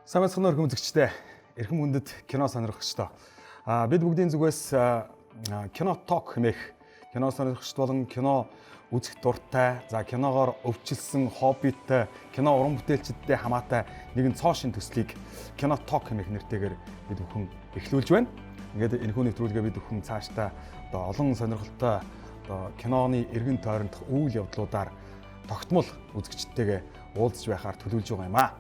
Самбай цогноор хүмүүжигчтэй эрхэм хүндэт кино сонирхогчдоо. Бид бүгдийн зүгээс Кино Talk хэмээх кино сонирхогчд болон кино үзэх дуртай, киногоор өвчлсөн хоббитой, кино уран бүтээлчдтэй хамаатай нэгэн цоо шин төслийг Кино Talk хэмээх нэртэйгээр бид бүхэн эхлүүлж байна. Ингээд энэхүү нэвтрүүлгээ бид бүхэн цаашдаа олон сонирхолтой киноны эргэн тойрондох үйл явдлуудаар тогтмол үзэгчдтэйгээ уулзж байхаар төлөвлөж байгаа юм аа.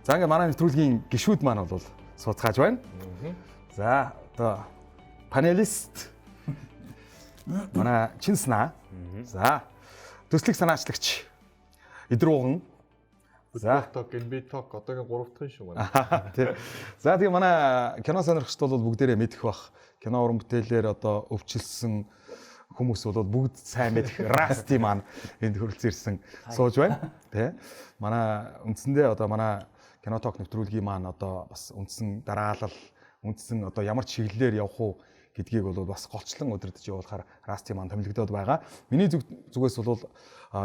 За ингээд манай нэвтрүүлгийн гишүүд маань бол суудгааж байна. За одоо панелист манай Чинснаа. За төслийг санаачлагч Идрууган. За Кино Talk одоогийн 3 дахь шүү манай. Тий. За тэгээ манай кино сонирхогчд бол бүгдээрээ мэдэх бах. Кино уран бүтээлээр одоо өвчлсөн хүмүүс бол бүгд сайн мэдэх Расти маань энд хөрөлцөн ирсэн сууж байна. Тий. Манай үндсэндээ одоо манай Кино Talk нэвтрүүлгийн маань одоо бас үндсэн дараалал, үндсэн одоо ямар чиглэлээр явах уу гэдгийг бол бас голчлон удирдах явуулахаар Расти маань томилогдоод байгаа. Миний зүгээс бол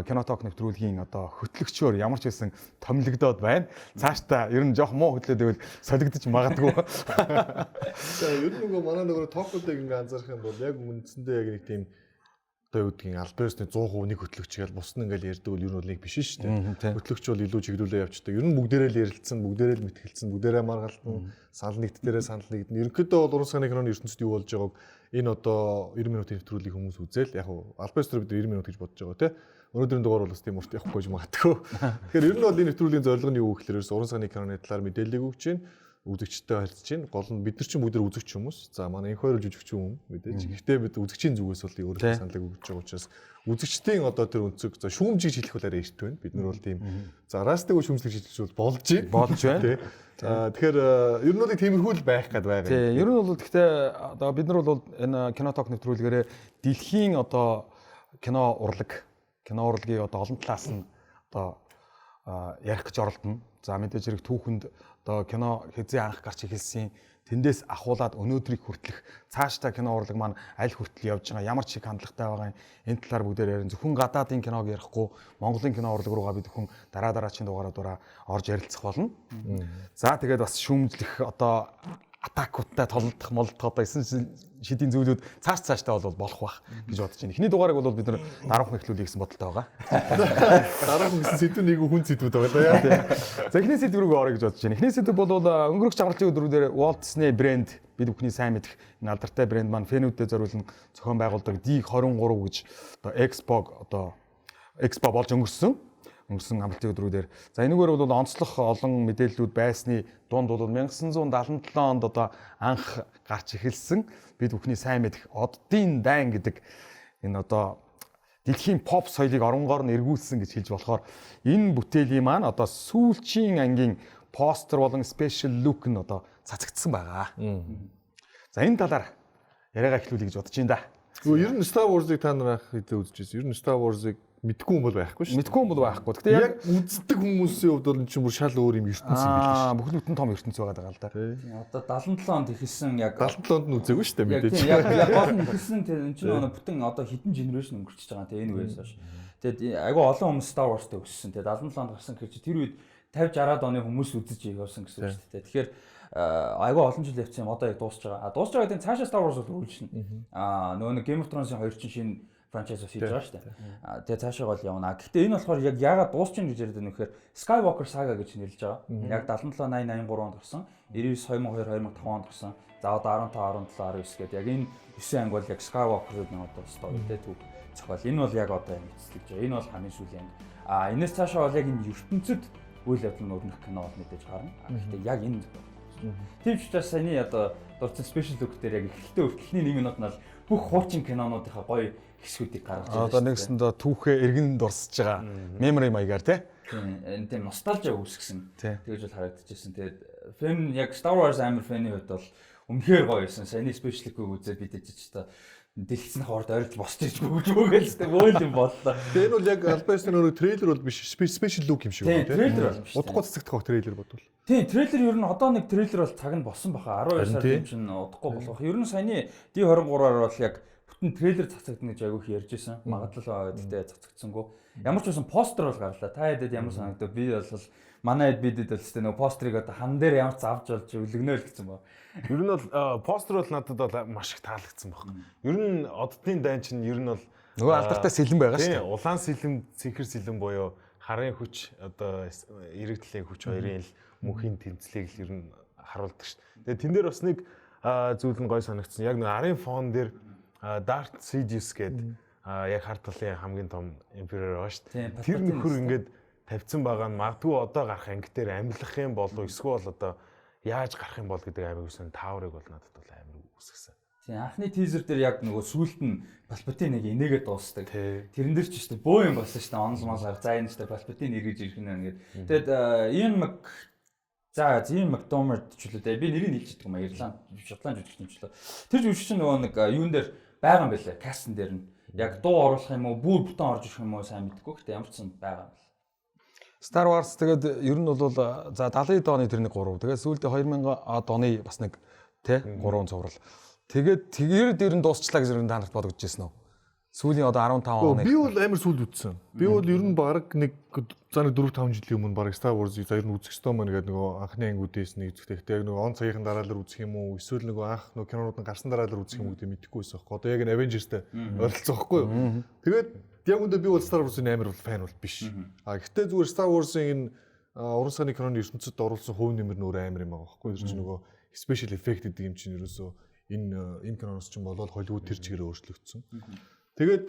Кино Talk нэвтрүүлгийн одоо хөтлөгчөөр ямар ч байсан томилогдоод байна. Цаашдаа ер нь жоох муу хөтлөөд байвал солигдож магадгүй. За ер нь нөгөө манай нөгөө токуудыг ингээ анзаарах юм бол яг үндсэндээ яг нэг тийм одоо юу гэдгийг албаасны 100% нэг хөтлөгч гээл бус нь ингээл ярьдаг бол ер нь бол нэг биш шүү дээ. Хөтлөгч бол илүү чиглүүлээ явчихдаг. Ер нь бүгдээрээ л ярилцсан, бүгдээрээ л мэтгэлцсэн, бүгдээрээ маргалдан, санал нэгддээрээ санал нэгдэн. Ерөнхийдөө бол уран саны киноны ертөнцид юу болж байгааг энэ одоо 90 минутын нэвтрүүлгийг хүмүүс үзээл яг албаас төр бид 90 минут гэж бодож байгаа тийм. Өнөөдрийн дугаар бол бас тийм урт явахгүй ч магадгүй. Тэгэхээр ер нь бол энэ нэвтрүүлгийн зорилго нь юу гэхээр уран саны киноны талаар мэдээлэл өгч чинь үзэгчтэй харилцаж чинь гол нь бид нар чинь бүгд үзэгч хүмүүс. За манай энэ хоёр жүжигчин хүн мэдээж. Гэхдээ бид үзэгчийн зүгээс бол өөрийнхөө саналыг өгч байгаа учраас үзэгчдийн одоо тэр өнцөг за шүүмжийг хэлэх бол арай эрт байна. Бид нар бол тийм за растыг шүүмжлэг шийдэж бол болж байна. За тэгэхээр ер нь бол тиймэрхүү л байх гээд байгаа. Тийм. Ер нь бол гэхдээ одоо бид нар бол энэ Кино Talk нэвтрүүлгээрээ дэлхийн одоо кино урлагийг одоо олон талаас нь одоо ярих гэж оролдоно. За мэдээж хэрэг түүхэнд одоо кино хэзээ анх гарч эхэлсэн тэндээс ахуулаад өнөөдрийг хүртэлх цаашдаа кино урлаг маань аль хүртэл явж байгаа ямар чиг хандлагатай байгаа энэ талаар бүгдээр ярин зөвхөн гадаадын киног ярихгүй Монголын кино урлаг руугаа бид зөвхөн дараагийн дугаараараа орж ярилцах болно. За тэгээд бас шүүмжлэх одоо атакуудтай толдох молдох одоо эсэн шидийн зүйлүүд цаашдаа бол болох бах гэж бодож байна. Эхний дугаарыг бол бид нар дараахан эхлүүлье гэсэн бодолтой байгаа. Дараахан гэсэн сэдв нэг хүн сэдвүүд байгаа даа. За эхний сэдв рүү орё гэж бодож байна. Эхний сэдв бол өнгөрөх амралтын өдрүүдээр Walt Disney брэнд бид бүхний сайн мэдэх энэ алдартай брэнд маань фэнүүдэд зориулан зохион байгуулдаг D23 гэж одоо Expo болж өнгөрсөн амралтын өдрүүдээр. За энэгээр бол онцлог олон мэдээллүүд байсны дунд бол 1977 онд одоо анх гарч эхэлсэн бид бүхний сайн мэдэх Оддын дайн гэдэг энэ одоо дэлхийн pop соёлыг оронгоор нь эргүүлсэн гэж хэлж болохоор энэ бүтээлийн маань одоо сүүлчийн ангийн постэр болон special look нь одоо цацагдсан байгаа. За энэ талаар яриагаа эхлүүлье гэж бодож байна да. Ер нь Star Wars-ыг та нар анх хэзээ үзчихсэн? Ер нь Star Wars-ыг мэдгүй юм бол байхгүй шүү. Мэдгүй юм бол байхгүй. Гэхдээ яг үздэг хүмүүсийн хувьд бол чинь бүр шал өөр юм ертөнц юм биш үү? Бүхэл бүтэн том ертөнц байгаа даа л да. Одоо 77 онд ихэлсэн яг 77 онд нь үзээгүй шүү дээ мэдээж. Яг гол нь ихэлсэн тэр энэ чинь өнө бүтэн одоо хэдэн генерашн өнгөрчихөж байгаа тийм энэ үеэс хойш. Тэгээд айгүй олон хүмүүс Star Wars-тэй өссөн. Тэгээд 77 онд гарсан гэж тэр үед 50 60-аад оны хүмүүс үзэж явсан гэсэн үг шүү дээ. Тэгэхээр айгүй олон жил явцсан юм одоо яг дуусч байгаа. Дуусч байгаа гэдэг цаашаа Star Wars бол үргэлжлэнэ. Нөгөө Game of Thrones-ын хоёр чинь шинэ франчайз хийж байгаа шүү дээ. Тэгээ цаашаа гол явна. Гэхдээ энэ болохоор яг яагаад дуусчихна гэж яриад байна вэхээр Skywalker Saga гэж нэрлэж байгаа. Яг 77 80 83 онд гарсан. 99 2002 2005 онд гарсан. За одоо 15 17 19 гэдэг яг энэ 9 анги бол яг Skywalker-ийн одоо story тэ төв зохиол. Энэ бол яг одоо эцэслэгж байгаа. Энэ бол хамгийн сүүлийн анги. Энэс цаашаа бол яг энэ ертөнцид үйл явдал нь өрнөх кино бол мэдээж гарна. Гэхдээ яг энэ тийм ч учраас саяны одоо дурдсан special look дээр яг эхлэлний 1 минут нь бүх хуучин кинонуудынхаа гоё хэсгүүдийг гаргаж байгаа. Одоо нэгсэндээ түүхээ эргэн дурсаж байгаа. Memory маягаар тийм ностальжи үүсгэсэн. Тэгэж бол харагдчихсэн. Тэгээд фэн яг Star Wars амар фэний хувьд бол үнэхээр гоё байсан. Саяны спешиалгүй үзээд бид ч та дэлгэцний хоорд орилж босч ирж бүгд л бөөл юм боллоо. Тэгээ энэ бол яг альбайсны нөгөө трейлер бол биш, спешиал лук юм шиг байна тийм. Трейлер бол биш. Удахгүй цэцэгдэх баг трейлер бодвол. Тийм, трейлер ер нь одоо нэг трейлер бол цаг нь болсон баха. 12 сар юм чинь удахгүй болох. Ер нь саяны D23-аар бол яг бүтэн трейлер цацагдана гэж айгүйх ярьжсэн. Магадлал гэхдээ цацагдсангүй. Ямар ч байсан постэр бол гарлаа. Та хэдэд ямар санагдав? Би бол манай бидэд бол тест нөгөө пострыг одоо хан дээр ямар ч авч болж өлгөнөө л гэсэн ба. Ер нь бол постэр бол надад бол маш их таалагдсан байна. Ер нь оддын дайн чинь ер нь бол нөгөө алдартай сэлэн байгаа шүү дээ. Улаан сэлэн, цэнхэр сэлэн буюу харын хүч одоо иргэдлийн хүч хоёрын л мөнхийн тэмцлийг л ер нь харуулдаг шүү дээ. Тэгээ тэн дээр бас нэг зүйл нь гой санагдсан. Яг нэг арын фон дээр Darth Sidious гэдэг яг хар талын хамгийн том эмперор байгаа шүү дээ. Тэр нөхөр ингээд тавьсан байгаа нь магадгүй одоо гарах анги дээр амьлах юм болов эсвэл одоо яаж гарах юм бол гэдэг амиг үсэн тааврыг бол надад бол амир үсгсэн. Тийм анхны тизер дээр яг нөгөө сүулт нь Палпатин нэг инээгээд дуусдаг. Тэрэн дээр ч шүү дээ бөө юм болсон шүү дээ. Онс мосаар за энэ шүү дээ Палпатин эргэж ирэх нь ингээд. Тэгэд Ian McDiarmid ч үлээ дээ. Би нэрийг хэлж чаддаг юм аа. Ирланд, Шотланд жүжигч юм ч лээ. Тэр жүжигч нөгөө нэг юун дээр байгаа юм бэлээ. Кастн дээр нь. Яг дуу оруулах юм уу, бүр бүтэн орж ирэх юм уу сайн мэдэхгүй. Гэтэ ямар ч сан байгаа юм. Star Wars тэгээд ер нь бол за 70-ад оны тэрний 3. Тэгээд сүүлдээ 2000-ад оны бас нэг тий 3 цуврал. Тэгээд ер нь дуусчлаа гэж ер нь танарт бодогдож байсан уу? Сүүлийн одоо 15 оны. Би бол амар сүүлд үзсэн. Би бол ер нь баг нэг за 4-5 жилийн өмнө баг Star Wars за ер нь үзэх ёстой мөн гэдэг нөгөө анхны ангиудээс нэг үзэхдээ яг нөгөө он цагийн дараа л үзэх юм уу? Эсвэл нөгөө анх нөгөө кинонууд нь гарсан дараа л үзэх юм уу гэдэг мэдэхгүй байсан байхгүй. Одоо яг энэ Avengers-тэй ойролцоо байхгүй юу? Тэгээд яг үндэ би бол Star Wars-ийн амар бол фан бол биш. Гэхдээ зүгээр Star Wars-ийн энэ уран сахны киноны ертөнцид оруулсан хувь нэмэр нөр амар юм байгаа байхгүй. Тэр чинь нөгөө special effect гэдэг юм чинь ерөөсөө энэ киноноос чинь болоод Hollywood тэр чигээр өөрчлөгдсөн. Тэгээд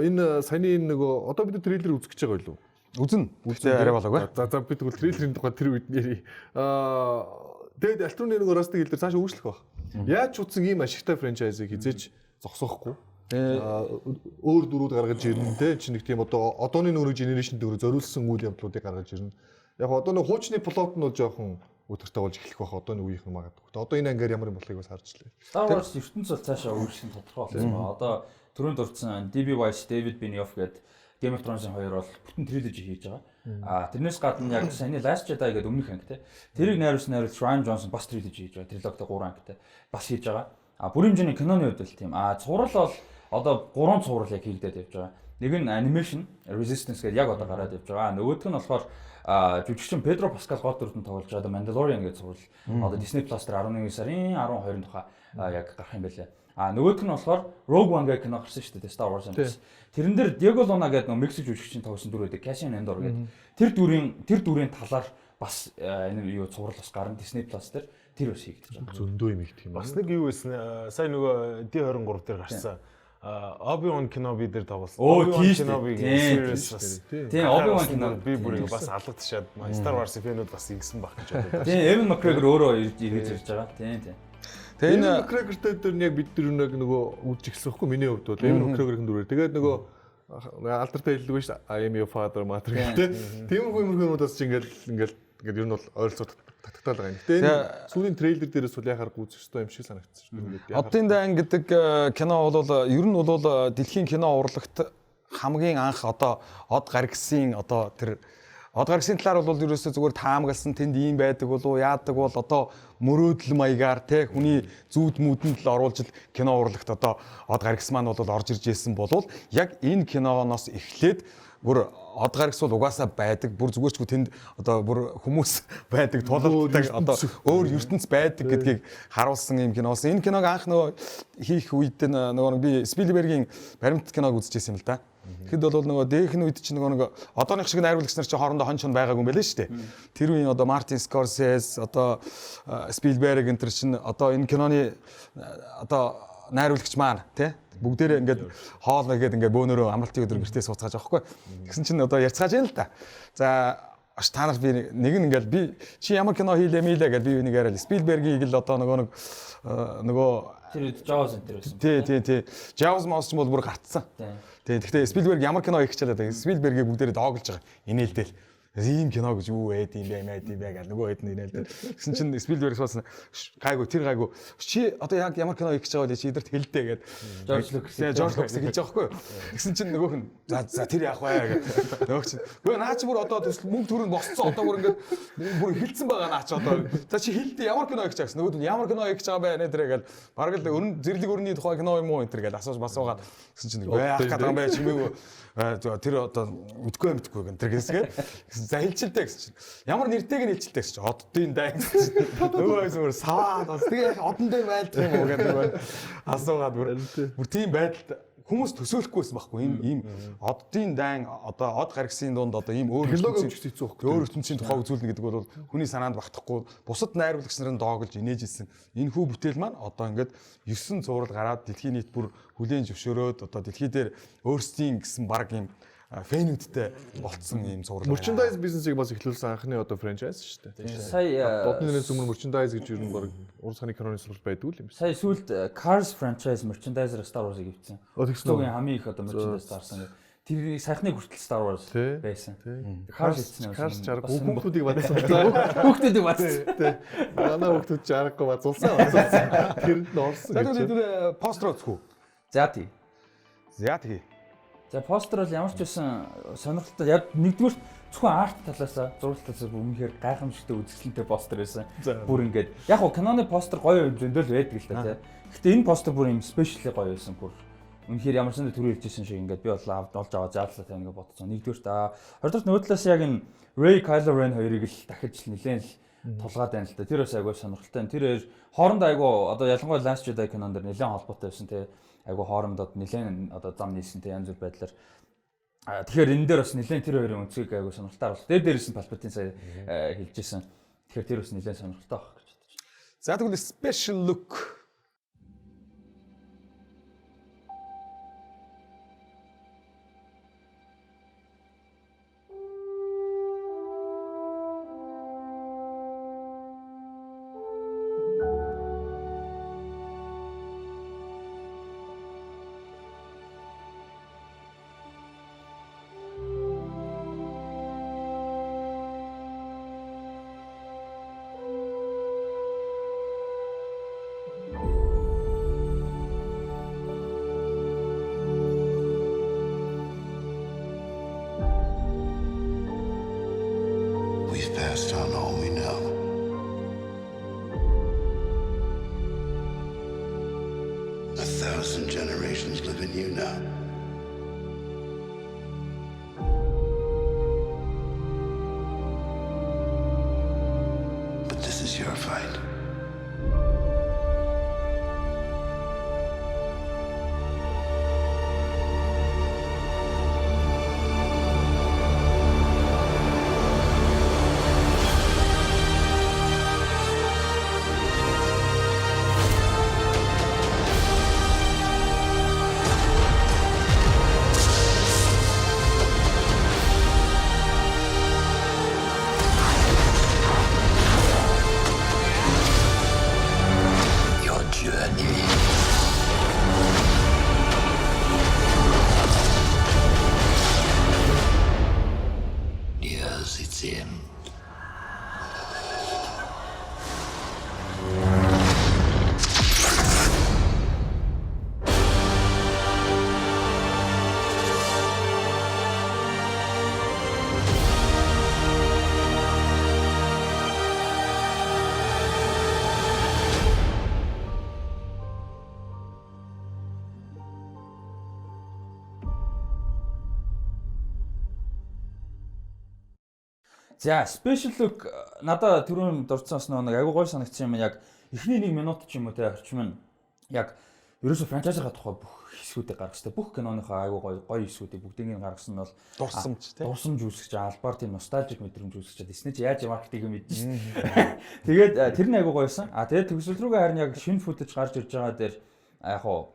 энэ саяны нөгөө одоо бид трейлер үзэж байгаа байлуу? Үзэн. Үзээ арай болоогүй. За бид тэгвэл трейлерын тухай тэр үед нэрий. Тэгээд альтрууны нөгөө растыг хэлдэр цаашаа өөрчлөх баг. Яаж ч утсан ийм ашигтай франчайзыг хизээч зогсоохгүй. Өөр дөрүүд гаргаж ирнэ те чи нэг тийм одооны нөгөө генерашн дээр зориулсан үйл явдлуудыг гаргаж ирнэ. Яг одоо нөгөө хуучны плот нь бол жоохон өдөртэй болж эхлэх байх. Одоо нэг үеийнх нь магадгүй. Одоо энэ ангаар ямар юм болохыг бас харж лээ. Star Wars ертөнц бол цаашаа өөрчлөлт тодорхой болсон байна. Одоо түрүүнд дурдсан D.B. Weiss, David Benioff гэдэг Game of Thrones-ын хоёр бол бүтэн триложи хийж байгаа. Тэрнээс гадна яг саяны Last Jedi гэдэг өмнөх анги те. Тэрийг найруулсан Ryan Johnson бас триложи хийж байгаа. Трилогтой 3 ангитай бас хийж байгаа. Бүрийн хэмжээний киноны хувьд л тийм. Цуврал бол одоо 3 цуврал яг хийгдээд явж байгаа. Нэг нь animation Resistance гэдэг яг одоо гараад явж байгаа. Нөгөөх нь болохоор жүжигчин Pedro Pascal гол дүрд нь тоглож байгаа Mandalorian гэдэг цуврал. Одоо Disney Plus дээр 11 сарын 12-нд тухай яг гарах юм байлээ. Нөгөөх нь болохоор Rogue One гэх кино гарсан шүү дээ Star Wars амтс. Тэрэн дээр Diego Luna гэдэг нэг Мексик жүжигчин тоглосон дүр байдаг. Cassian Andor гэдэг. Тэр дүрийн талаар бас энэ юу цуврал бас гарна Disney Plus дээр тэр бас хийгдэж байгаа. Зөндөө юм их тийм. Бас нэг юу байсан сая нөгөө D23 дээр гарсан Obi-Wan Kenobi дээр тоглосон. Obi-Wan Kenobi-гийн series бас. Тийм Obi-Wan Kenobi би бүрийг бас алгадчихад Star Wars фэнүүд бас ингэсэн баг гэж боддог. Тийм Ewan McGregor өөрөө ирж ирж байгаа. Тийм. Тэгээ энэ McGregor-тэй дээр яг бид нар нөгөө үзэж эхэлсэн байхгүй миний хувьд бол Ewan McGregor-ийн дүрээр. Тэгээд нөгөө алдартай хэллэг биш I am your father matter гэдэг. Тийм хүмүүсээс ч ингээл ер нь бол ойролцоо татгатал байгаа юм. Гэтэ энэ сүүлийн трейлер дээрээс бол яхаар үзэх ёстой юм шиг санагдсан шүү дээ. Оддын дайн гэдэг кино бол ер нь бол дэлхийн кино урлагт хамгийн анх одоо од гаргасан одоо тэр од гаргасан талаар бол ерөөсөө зүгээр таамагласан тэнд ийм байдаг болов яадаг бол одоо мөрөөдөл маягаар те хүний зүуд мүдэнд л оруулж кино урлагт одоо од гаргасан маань бол орж ирж ирсэн болвол яг энэ киноноос эхлээд бүр од гаргасвал угаасаа байдаг бүр зүгээрчгүй тэнд одоо бүр хүмүүс байдаг тулалддаг одоо өөр ертөнц байдаг гэдгийг харуулсан юм киноос энэ киног анх нөгөө хийх үед нөгөө би Спилбергийн баримт киног үзчихсэн юм л да. Тэгэхэд бол нөгөө дээхэн үед чинь нөгөө одооных шиг найруулагч нар чинь хоорондоо хон байгаагүй юм байлээ шүү дээ. Тэр үеийн одоо Мартин Скорсезе одоо Спилберг энэ төр чинь одоо энэ киноны одоо найруулагч маань тий бүгдээрээ ингээд хоол нэгээд ингээд бөөнөрөө амралтын өдөр гэртээ сууцгааж байгаа байхгүй. Тэгсэн чинь одоо ярьцгааж байна л да. За та нар би нэг нь ингээд би чи ямар кино хийлээ мэлээ гэж би нэг яриад Спилбергийг л одоо нөгөө тэр Jaws энэ байсан. Тий. Jaws моос ч бол бүр гартсан. Тий. Гэхдээ Спилберг ямар кино хийх чалаад Спилбергийг бүгдээрээ доогдож байгаа. Инээлдэл. ийм кино гэж юу байд юм бэ гэж нөгөө хэд нэ нэ. Гэсэн чинь Спилберг суусан гайгүй тэр гайгүй чи одоо яг ямар кино хийж байгаа вэ чи эдэрт хэлдэ гээд Жорж Лукас хэлж байгаа байхгүй юу. Гэсэн чинь нөгөөх нь за тэр яах вэ гэдэг. Нөгөөх чинь үгүй наа чи бүр одоо мөнгө төрөнд босцсон одоо бүр ингээд бүр хилцсэн байгаа наа чи одоо за чи хэлдэ ямар кино хийж байгаа гэсэн нөгөөд нь ямар кино хийж байгаа бэ нэ тэр гээд бараг л зэрлэг өрний тухай кино юм уу энэ тэр гээд асууж басуугаад гэсэн чинь яах гэдэг юм бэ чимээгүй тэр одоо үдгүй мэдгүй гэн тэр гэсгээд за хэлчихэлтэй гэсэн чинь ямар нэртэйг нь хэлчихэлтэй гэсэн чинь оддын дай нөгөө зүгээр саваад бас тэгээ одон дээр байлдах юм уу гэдэг асуугаад бүр тийм байдалд хүмүүс төсөөлөхгүйсэн байхгүй ийм оддын дайн одоо од гаргсын дунд одоо ийм өөр ертөнцийн тухай үзүүлнэ гэдэг бол хүний санаанд багтахгүй бусад найруулагч нарын доогөлж инээжсэн энэ хүү бүтээл маань одоо ингээд 9 зураг гараад дэлхийн нийт бүр хүлээн зөвшөөрөөд одоо дэлхий дээр өөрсдийн гэсэн баг ийм фэнүүдтэй болцсон ийм зураг. Merchandise бизнесийг бас эхлүүлсэн анхны одоо франчайз шүү дээ. Сая Додны нэрээс өмнө merchandise гэж юу нэг баг уран саны киноны сурвалж байдгүй юм байна. Сая сүүлд Cars franchise merchandiser Star Wars-ыг ивцэн. Тэгвэл хамгийн их одоо merchandise зарсан. Тэр сайхны хүртэл Star Wars байсан. Cars чарга хүүхдүүдийг бадсан. Хүүхдүүдийг бадсан. Манай хүүхдүүд чаргагүй бадулсан. Тэрэнд нь орсон. Тэр постэр үзэхгүй. За тий. За постэр бол ямар ч байсан сонирхолтой. Яг нэгдүгээр зөвхөн арт талаас зураг талаас өмнөхөр гайхамшигтай үзэсгэлэнтэй постэр байсан. Бүр ингээд яг гоо киноны постэр гоё зөндөл байдаг л та тий. Гэхдээ энэ постэр бүр юм спешиал гоё байсан бүр. Үнэхээр ямар ч нэг төрөө хэлжсэн шиг ингээд би бол олж аваа зааллаа тань ингээд бодсон. Нэгдүгээр хоёрдугаар нөгөө талаас яг энэ Ray Kylo Ren хоёрыг л дахиж нэлээд л тулгаад байна л да. Тэр бас айгүй сонирхолтой. Тэр хоорондоо айгүй одоо ялангуяа Last Jedi кинон дэр нэлээд холбоотой байсан тий. Айгу хоорондоо нэлээд одоо зам нийлсэнтэй янз бүр байдлаар тэгэхээр энэ дээр бас нэлээд тэр хоёрын өнцгийг айгу сонирхолтой харуулсан. Дээрээс нь Палпатин сая хэлжсэн. Тэгэхээр тэр бас нэлээд сонирхолтой байх гэж бодож байна. За тэгвэл special look Passed on all we know. A 1,000 generations live in you now. But this is your fight. За special look надад түрүүн дурдсанс нэг айгуу гоё санагдсан юм яг эхний 1 минут ч юм уу те орчим нь яг ерөөсө франчайзийнхаа тухай бүх хэсгүүдийг гаргасан. Бүх киноныхаа айгуу гоё хэсгүүдийг бүгдийг нь гаргасан нь бол дурсамж те. Дурсамж үүсгэж албаар тийм ностальжик мэдрэмж үүсгэж Disney ч яаж маркетинг мэднэ шүү дээ. Тэгээд тэр нь айгуу гоёсэн. Тэгээд төгсөл рүүгээ харин яг шинэ футаж гарч ирж байгаа дээр яг гоо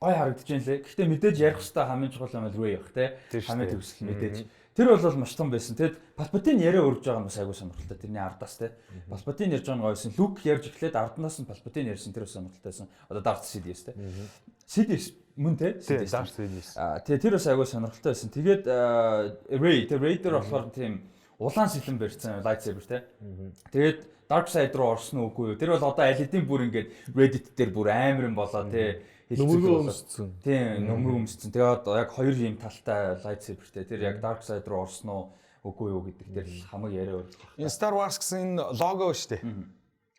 гоё харагдаж байна лээ. Гэхдээ мэдээж ярих хэвээр хамгийн чухал юм бол Ray явах те. Хамгийн төгсөл мэдээж. Тэр бол маш том байсан. Тэгэд Палпатин яриа өрж байгаа нь бас айгуу сонирхолтой. Тэрний ардаас те. Палпатин ярьж байгаа нь гоёсэн. Люк ярьж эхлээд арднаас нь Палпатин ярьсан тэр бас сонирхолтойсэн. Одоо Darth Sidious те. Sidious мөн те. Darth Sidious. Тэгээ тэр бас айгуу сонирхолтой байсан. Тэгээд Ray тэр болохоор тийм улаан сэлэн барьсан lightsaber те. Тэгээд dark side руу орсон уу үгүй юу? Тэр бол одоо аль хэдийн бүр ингээд Reddit дээр бүр амар юм болоо те. Нөмргөө өмссөн. Тийм, нөмргөө өмссөн. Тэгээд одоо яг хоёр юм талтай lightsaber те. Тэр яг dark side руу орсон уу үгүй юу гэдэг дээр хамаг яриа өргөх. Энэ Star Wars гэсэн лого шүү дээ.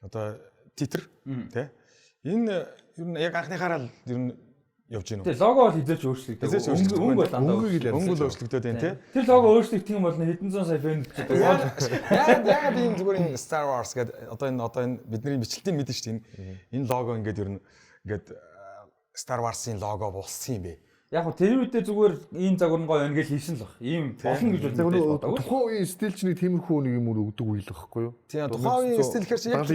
Одоо титр тий. Энэ ер нь яг анхныхаараа л ер нь явж гинөө. Тэгээ лого бол хизээч өөрчлөгдөв. Өнгө бол дандаа өнгө л өөрчлөгдөд байна тий. Тэр лого өөрчлөгдөх юм бол хэдэн зуун сая фэн бичдэг. Яг ийм зүгээр энэ Star Wars гэдэг одоо энэ бидний бичлэлтийг мэдэн шүү дээ. Энэ лого ингээд ер нь ингээд Star Wars-ийн лого болсон юм бэ. Яг нь тэр үедээ зүгээр ийм загварнгой байна гэж хийсэн л баг. Ийм болно гэж боддог. Тухайн үеийн стилч нэг тиймэрхүү нэг юм өгдөг үйл байхгүй юу? Тийм тухайн үеийн стил гэхэр чинь яг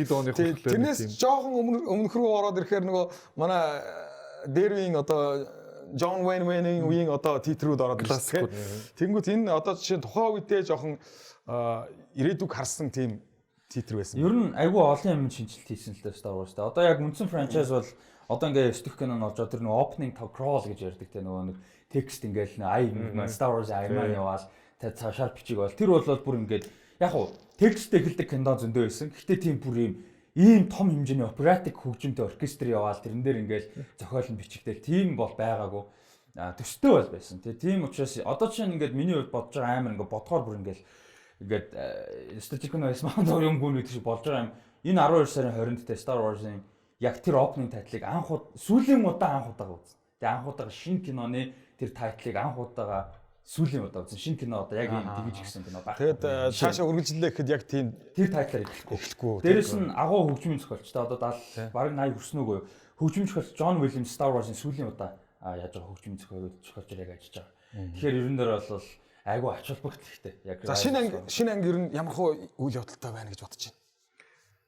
тэрнээс жоохон өмнөх рүү ороод ирэхээр нөгөө манай дэрвийн одоо John Wayne-ийн үеийн одоо титрүүд ороод ирсэн. Тэнгүүт энэ одоо жишээ нь тухайн үедээ жоохон ирээдүг харсан тийм титр байсан. Ер нь айгүй олон юм шинжилт хийсэн л дээ Star Wars-тай. Одоо яг үндсэн франчайз бол одоо ингээ 9 дэх кинон олж тэр нөгөө opening crawl гэж ярьдаг те нөгөө нэг текст ингээл Star Wars аймаа яваал тэ цаашаар бичиг бол тэр бол бүр ингээд яг хуу тексттэй эхэлдэг кино зөндөө байсан. Гэхдээ тийм бүр ийм том хэмжээний оператик хөгжимтэй оркестр яваал тэрэн дээр ингээл зохиол нь бичигдэл тийм бол байгаагүй. Төстэй бол байсан. Тийм учраас одоо чинь ингээд миний хувьд бодож байгаа амар ингээд бодохоор бүр ингээд стратеги кино байсан маань юм гүн гэдэг шиг болж байгаа юм. Энэ 12 сарын 20-нд те Star Wars-ын яг тэр opening title-ыг сүүлийн удаа анх удаага үзсэн. Тэгээ анх удаага шинэ киноны тэр title-ыг анх удаага сүүлийн удаа үзсэн. Шинэ кино одоо яг ийм тэгж гисэн кино баг. Тэгээд цаашаа үргэлжлүүлээ гэхэд яг тийм тэр title-аар эхлэхгүй. Дээрээс нь агуу хөгжмийн зохиолч та одоо бараг 80 хүрсэн үгүй. Хөгжмийн зохиолч John Williams Star Wars-ын сүүлийн удаа яаж байгаа хөгжмийн зохиолчор яг ажиллаж байгаа. Тэгэхээр ерөн дээр бол айгүй ач холбогдол ихтэй. Яг за шинэ анги ер нь ямар хөө үйл явдалтай байна гэж бодож байна.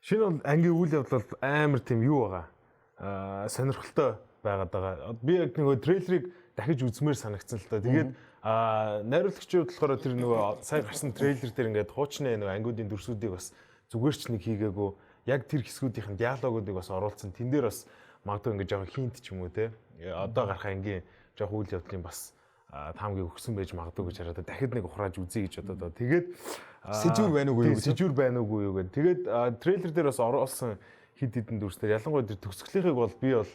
Шинэ бол ангийн үйл явдал амар тийм юу байгаа. Сонирхолтой байгаад байгаа. Би яг нөгөө трейлерыг дахиж үзмээр санагдсан л та. Тэгээд найруулагчид болохоор тэр нөгөө сайн гарсан трейлер дээр ингээд хуучны нөгөө ангиудын дүрсүүдийг бас зүгээрч нэг хийгээгүй. Яг тэр хэсгүүдийн диалогуудыг бас оруулсан. Тэн дээр бас магадгүй ингээд жоохон хинт ч юм уу те. Одоо гарах ангийн жоохон үйл явдлын бас таамгийг өгсөн байж магадгүй гэж хараад дахид нэг ухрааж үзье гэж бодоод. Тэгээд сэжүүр байна уугүй юу? Сэжүүр байна уугүй юу гэдэг. Тэгээд трейлер дээр бас оруулсан хид хідэн дүрсээр ялангуяа тэр төгсгөлийнхыг бол би бол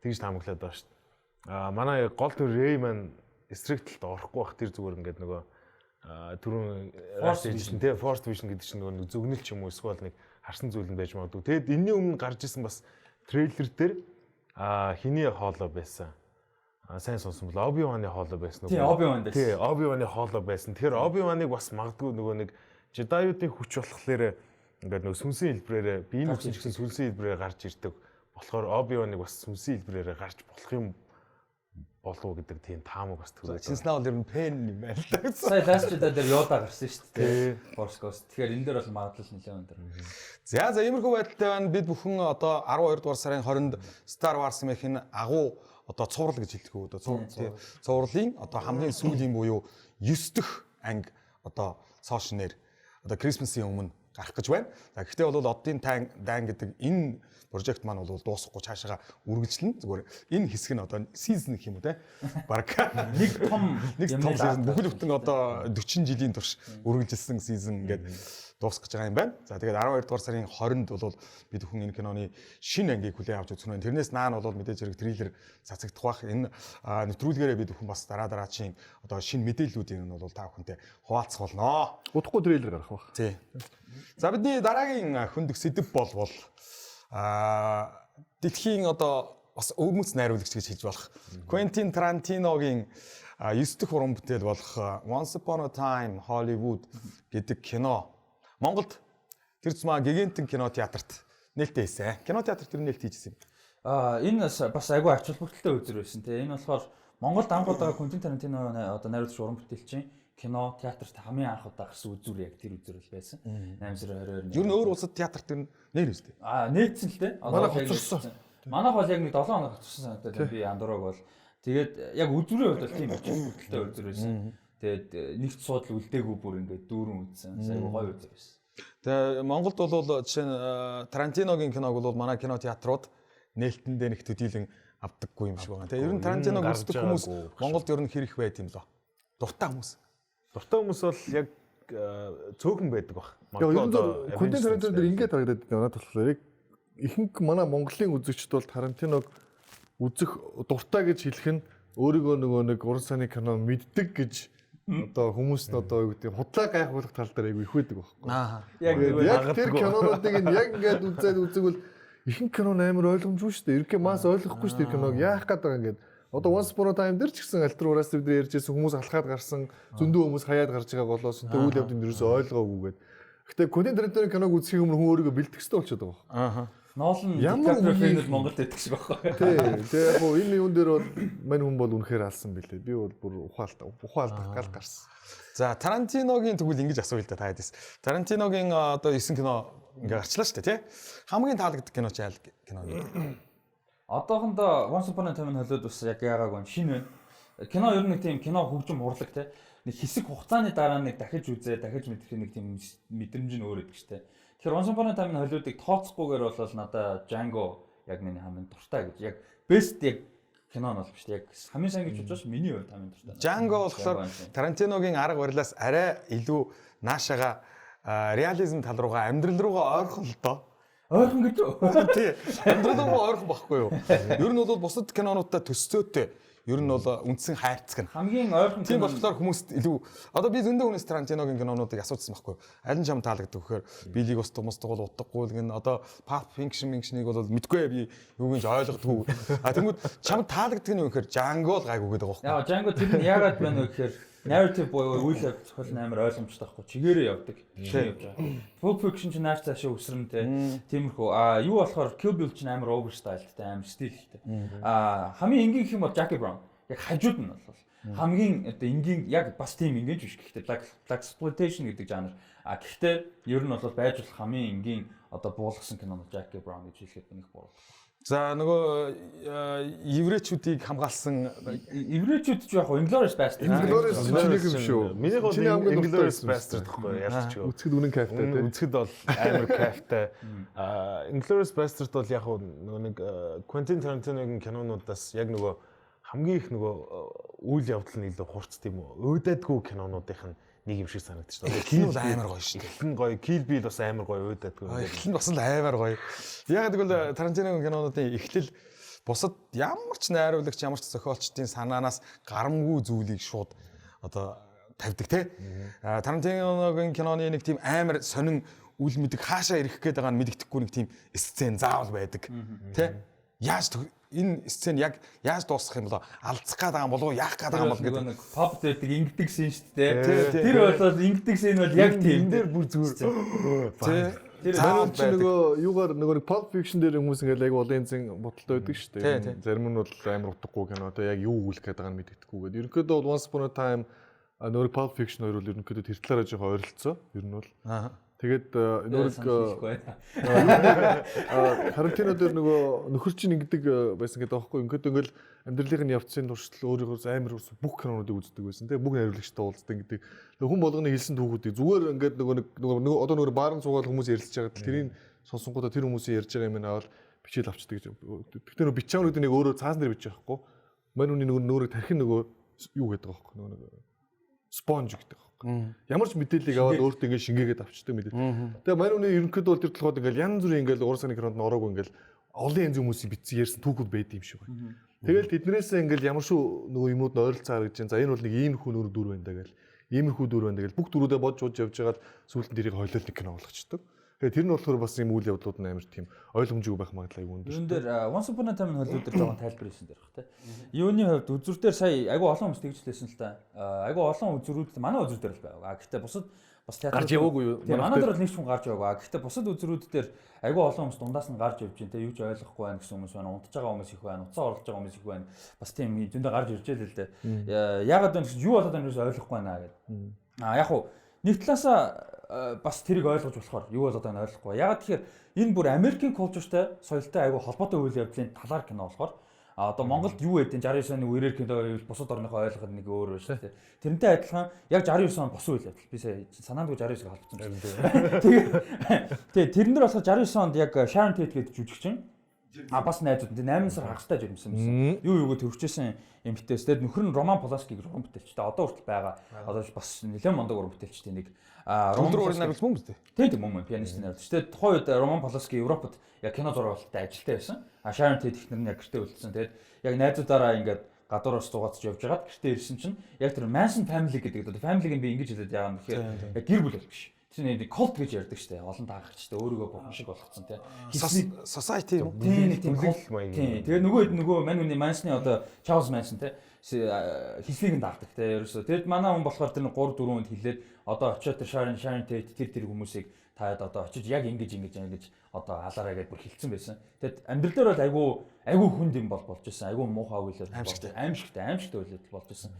тэгж таамаглаад байгаа шүү дээ. Манай гол төр Рэй маань эсрэг талд орохгүй бах тэр зүгээр ингээд нөгөө түрүүн Force Vision гэдэг чинь нөгөө зөвгнөл ч юм уу эсвэл нэг харсан зүйл нь байж магадгүй. Тэгэд энэний өмнө гарч исэн бас трейлер дээр хиний хоолой байсан. Сайн сонсон бол Obi-Wan-ы хоолой байсан уу? Тий, Obi-Wan байсан. Тий, Obi-Wan-ы хоолой байсан. Тэгэхээр Obi-Wan-ыг бас магадгүй нөгөө нэг Jedi-уудын хүч болохоор ингээд нөгөө сүнсийн хэлбрээр биеийн хүч гэсэн сүнсийн хэлбрээр гарч ирдэг. Болохоор Obi-Wan-ыг бас сүнсийн хэлбрээр гарч болох юм болов гэдэг тийм таамаг бас төрөө. Шинснаа бол ер нь пен юм байна л да. Сая Last Jedi дээр Yoda гарсан шүү дээ. Force Ghost. Тэгэхээр энэ дээр бол магадлал нэлээд өндөр. За иймэрхүү байдалтай байна. Бид бүхэн одоо 12 дугаар сарын 20-нд Star Wars-ийн агуу одоо цуврал гэж хэлдэг үү? Одоо цувралын одоо хамгийн сүүлийн буюу 9 дэх анги одоо цоошнэр одоо Christmas-ийн өмнө гарах гэж байна. За гэхдээ бол оддын дан гэдэг энэ прожект маань бол дуусахгүй цаашаа үргэлжлэнэ. Зүгээр энэ хэсэг нь одоо season гэх юм уу те. Бараг нэг том season бүхэл бүтэн одоо 40 жилийн турш үргэлжилсэн season ингээд дуусгах гэж байгаа юм байна. За тэгээд 12 дугаар сарын 20-нд бол бид бүхэн энэ киноны шинэ ангийг хүлээн авч үзэх нь. Тэрнээс наан бол мэдээж хэрэг трейлер цацагдах бах. Энэ нэвтрүүлгээрээ бид бүхэн бас дараагийн одоо шинэ мэдээллүүдийн нь бол та бүхэнтэй хуваалцах болно. Удахгүй трейлер гарах бах. Тий. За бидний дараагийн хүндэх сэдэв бол дэлхийн одоо бас өвмөц найруулагч гэж хэлж болох Quentin Tarantino-гийн 9 дэх уран бүтээл болох Once Upon a Time Hollywood гэдэг кино Монголд тэр зам гигантын кино театрт нээлттэй хийсэн. Кино театрт тэр нээлт хийжсэн юм. Энэ бас айгүй ач холбогдолтой үзэр байсан тийм. Энэ болохоор Монголд анх удаа Quentin Tarantino одоо найруулагч уран бүтээлчин кино театрт хамгийн анх удаа гарсан үзүр яг тэр үзүр л байсан. 8 сарын 22-нд. Ер нь өөр улсад театрт тэр нэр үстэй. Нээдсэн л дээ. Манай хоцорсон. Манайх бол яг нэг 7 хоног хоцорсон санагдаад би андуураг бол тэгээд яг үзүрээ бол тийм ач холбогдолтой үзүр байсан. Тэгээд нэгт суудл үлдээгүй бүр ингээд дүүрэн үзсэн. Айгүй гоё үзүр байсан. Тэгээ Монголд бол жишээ нь Тарантиногийн киног бол манай кино театрууд нээлтэндээ нэг төдийлөн авдаггүй юм шиг байна. Тэгээ ер нь Тарантиног үздэг хүмүүс Монголд ер нь хэрэг байт юм лөө. Дуртай хүмүүс. Дуртай хүмүүс бол яг цөөхөн байдаг баг. Контент Тарантино дээр ингээд харагдаад байна. Надад болохоор яг ихэнх манай Монголын үзэгчд бол Тарантиног үзэх дуртай гэж хэлэх нь өөрийгөө нөгөө нэг уран сайны кино мэддэг гэж одоо хүмүүс нь одоо юу гэдэг худлаа гайхуулах тал дээр айгүй их байдаг байхгүй. Яг тэр кинонуудыг яг ингээд үзэгвэл ихэнх кино амар ойлгомжгүй шүү дээ. Ерөнхий мас ойлгохгүй шүү дээ киног яах гээд байгаа ингээд. Одоо Once Upon a Time дээр ч гэсэн альтернатив бид нар ярьжсэн хүмүүс алхаад гарсан зөндөө хүмүүс хаяад гарч байгаа болоос тэ үйл явдлын дөрөөсөө ойлгоогүйгээд. Гэтэ Quentin Tarantino киног үзэх юм хүн өөрийгөө бэлтгэх хэрэгтэй болчиход байгаа. Ноолн Дикаприо Монголд байдаг шиг байна. Тэгээ яг гоо энэ юун дээр бол мань хүн бол үнэхээр алсан билээ. Би бол бүр ухаалтах гал гарсан. За Тарантиногийн тэгвэл ингэж асууя л да та ядис. Тарантиногийн одоо 9 кино ингээ гарчлаа шүү дээ тий. Хамгийн таалагддаг кино чи аль кино вэ? Одоохондоо Once Upon a Time холиод бас яг яагааг байна. Шинэ байна. Кино ер нь нэг тийм кино хөгжим урлаг те. Нэг хэсэг хугацааны дараа нэг дахиж үзээ, дахиж мэдэх нэг тийм мэдрэмж нь өөр өгдөг штэ. Тэгэхээр Once Upon a Time холиодыг тооцохгүйгээр бол надаа Django яг миний хамгийн дуртай гэж. Яг best яг кино нь бол биш яг хамгийн сайн гэж бодож миний хувьд хамгийн дуртай. Django болохоор Тарантиногийн арга барилаас арай илүү наашаага реализм тал руугаа амьдрал руугаа ойрхон л доо. Ойрхон гэж үү? Тий. Амьдрал руу ойрхон байхгүй юу? Ер нь бол бусад кинонуудтай төсцөөтэй. Ер нь бол үндсэн хайрцаг нь. Хамгийн ойрхон тийм болохоор хүмүүст илүү одоо би зөндөө хүнээс Тарантиногийн кинонуудыг асуусан байхгүй юу? Аль нь чам таалагддаг вэхээр билиг ус тумстгал утгагүй л гэн одоо Pulp Fiction-ыг бол мэдгүй би юу гэж ойлгодгүй. Тэнгүүд чам таалагддаг нь юу гэхээр Django л гайгүй гэдэг байгаа байхгүй юу? Django тэр нь яагаад байна вэ гэхээр narrative буюу үйл явдал амар ойлгомжтой байхгүй чигээрээ явдаг. Тийм явж байгаа. Pulp Fiction ч нааш цаашаа өсрөнтэй. Тиймэрхүү. Юу болохоор Kill Bill ч амар overstyled амар стилтэй. Хамгийн энгийн гэх юм бол Jackie Brown. Яг хажууд нь бол хамгийн одоо энгийн яг бас тийм энгийн биш гэхдээ black exploitation гэдэг жанр. Гэхдээ ер нь бол байж болох хамгийн энгийн одоо буулгасан кино нь Jackie Brown гэж хэлэхэд нэг буруу. За нөгөө еврейчүүдийг хамгаалсан еврейчүүд ч яг Inglourious Basterds. Inglourious чиний юм шүү. Миний гол Inglourious Basterds гэхгүй ялч чиг. Үцгэд үнэн кайфтай тийм. Үцгэд бол амар кайфтай. Inglourious Basterds бол яг нөгөө нэг Quentin Tarantino-гийн кинонуудаас яг нөгөө хамгийн их нөгөө үйл явдал нь илүү хурц тийм үү. Өөдөөдгүй кинонуудынх нь нэг юм шиг санагдчих шүү. Эхлэн бол амар гоё шүү. Эхлэн гоё, Kill Bill бас амар гоё өөдөөдгүй. Эхлэн бас л амар гоё. Яг тэгвэл Тарантиногийн кинонуудын эхлэл бусад ямар ч найруулагч, ямар ч зохиолчдын санаанаас гарамгүй зүйлийг шууд одоо тавьдаг те. Тарантиногийн киноны нэг тийм амар сонин үл мэдэг хаашаа ирэх гээд байгаа нь мэддэхгүй нэг тийм сцен заавал байдаг. Тэ? Яаж энэ сцен яг яаж дуусгах юм болоо алдах гээд байгаа юм болов яах гээд байгаа юм бол гэдэг нэг pop дээр ингэдэг шин шүү дээ. Тэр бол ингэдэг шин бол яг тийм. Энэ дээр бүр зүгээр. Тэр манайд чи нөгөө юугаар нөгөө Pulp Fiction дээр хүмүүс ингээл яг олон зэн бодолтой байдаг шүү дээ. Зарим нь бол амар утгагүй кино одоо яг юу өгүүлэх гээд байгааг нь мэддэхгүй. Ерөнхийдөө бол Once Upon a Time нөгөө Pulp Fiction хоёр бол ерөнхийдөө тэр талаараа жоохон ойролцоо. Ер нь бол тэгээд нөгөө Тарантино дээр нөгөө нөхөр чинь ингэдэг байсан гэдэг аахгүй. Ингээл амьдралын явцын туршдал өөрийнхөө амар бүх кинонуудыг үздэг байсан. Тэгээ бүх найруулагчтай уулздаг гэдэг. Хүн болгоны хэлсэн түүхүүдийг зүгээр ингээд нөгөө одоо нөгөө баарн цугаал хүмүүс ярилцж байгаа тал тэрийг сонсонгуудаа тэр хүмүүсийн ярьж байгаа юм аваад бичээл авчдаг гэж. Тэгтээ нөгөө бичаанууд нэг өөрөө цаасан дээр бичих байхгүй. Мань үний нөгөө тархин нөгөө юу гэдэг аахгүй. Нөгөө спонж гэдэг. Ямар ч мэдээллийг аваад өөртөө ингэ шингээгээд авчдаг мэдээлэл. Тэгээ мань үний ерөнхийдөө бол тэр толгойд ингээл янз бүрийн ингээл уран сайны кинонд ороогүй ингээл олон янз хүмүүсийн битсэн ярьсан түүхүүд байд юм шиг байна. Тэгэл тэднээсээ ингээл ямар шүү нөгөө юмуд нь ойролцоо харагдаж байна. За энэ бол нэг иймэрхүү нөр дүр байна даа гэл. Иймэрхүү дүр байна гэл бүх дүрүүдээ бодж явж байгаад сүүлд нь тэрийг хойлол нэг кино болгочдөг. Тэгээ тэр нь болохоор бас юм үйл явдлууд нь амар тийм ойлгомжгүй байх магадлал айгүй өндөр. Юун дээр Once Upon a Time холиуд дээр жоохон тайлбар хийсэн дээрх тий. Юуны хувьд үзүр дээр сая айгүй олон хүмүүс тэгжлээсэн л та. Айгүй олон үзүрүүд манай үзүр дээр л байв. Гэхдээ бусад бас театр гарч яваагүй юу? Манай дээр бол нэг ч хүн гарч яваагүй. Гэхдээ бусад үзүрүүд дээр айгүй олон хүмүүс дундаас нь гарч явж байна тий. Юу ч ойлгохгүй байна гэсэн хүмүүс байна. Унтж байгаа хүмүүс их байна. Уцаа орлож байгаа хүмүүс их байна. Бас тийм зөндөө гарч ирж л дээ. Яагаад вэ гэсэн юу болоод байна гэж ойлгохгүй байна гэдэг. Яг хуу нэг талаасаа бас тэрийг ойлгож болохоор юу болоод байгааг ойлгохгүй. Ягаад тэгэхээр энэ бүр Америкийн кулчуртай соёлтой айгүй холбоотой үйл явдлын талаар кино болохоор одоо Монголд юу гэдэг 69 оны үеэр кино бусад орныхоо ойлгоход нэг өөр байна шүү дээ. Тэрнтэй адилхан яг 69 он бос үйл явдал. Би сая санаандгүй 69-ыг холбоцсон юм. Тэгээ тэрэн дээр болохоор 69 онд яг Sharon Tate гэдэг жүжигчин Бас найзууд тэ 8 сар хагастай жирэмсэн байсан. Юу юуг төвчээсэн эмгтээс тэгээд нөхөр нь Роман Поланскиг уран бүтээлчтэй одоо хүртэл байгаа. Одоо бас нэлээд мондог уран бүтээлчтэй нэг Роман наруулсан юм үү? Тийм юм пианистын наруулсан. Тэгээд тухайн үед Роман Полански Европод яг кино зурагтай ажилтаа байсан. Sharon Tate ихнэр нь яг гэртээ үлдсэн. Тэгээд яг найзуудаараа ингээд гадуураас зугаацж явж байгаад гэртээ ирсэн чинь яг тэр Manson family гэдэг одоо family-г би ингэж хэлээд яагаад гэхээр яг гэр бүл биш. Тэр нэг cult гэж ярьдаг штэ. Олон даагчтай өөрийгөө бурхан шиг болгоцсон тий. Society юм. Тийм cult маяг. Тийм. Тэгээ нөгөө мань хүний Manson-ы одоо Charles Manson тий хислийг нь даагдаг тий. Ерөөсөө тэгэд манай хүн болохоор тэр 3 4 хүнд хэлээд одоо очиод тэр Sharon Tate тэр хүмүүсийг таад одоо очиж яг ингэж одоо алаараа гэдээ бүр хилцсэн байсан. Тэгэд амьдрал дээр бол айгүй хүнд юм болж байсан. Айгүй муухай үйлдэл аимшигтай үйлдэл болж байсан.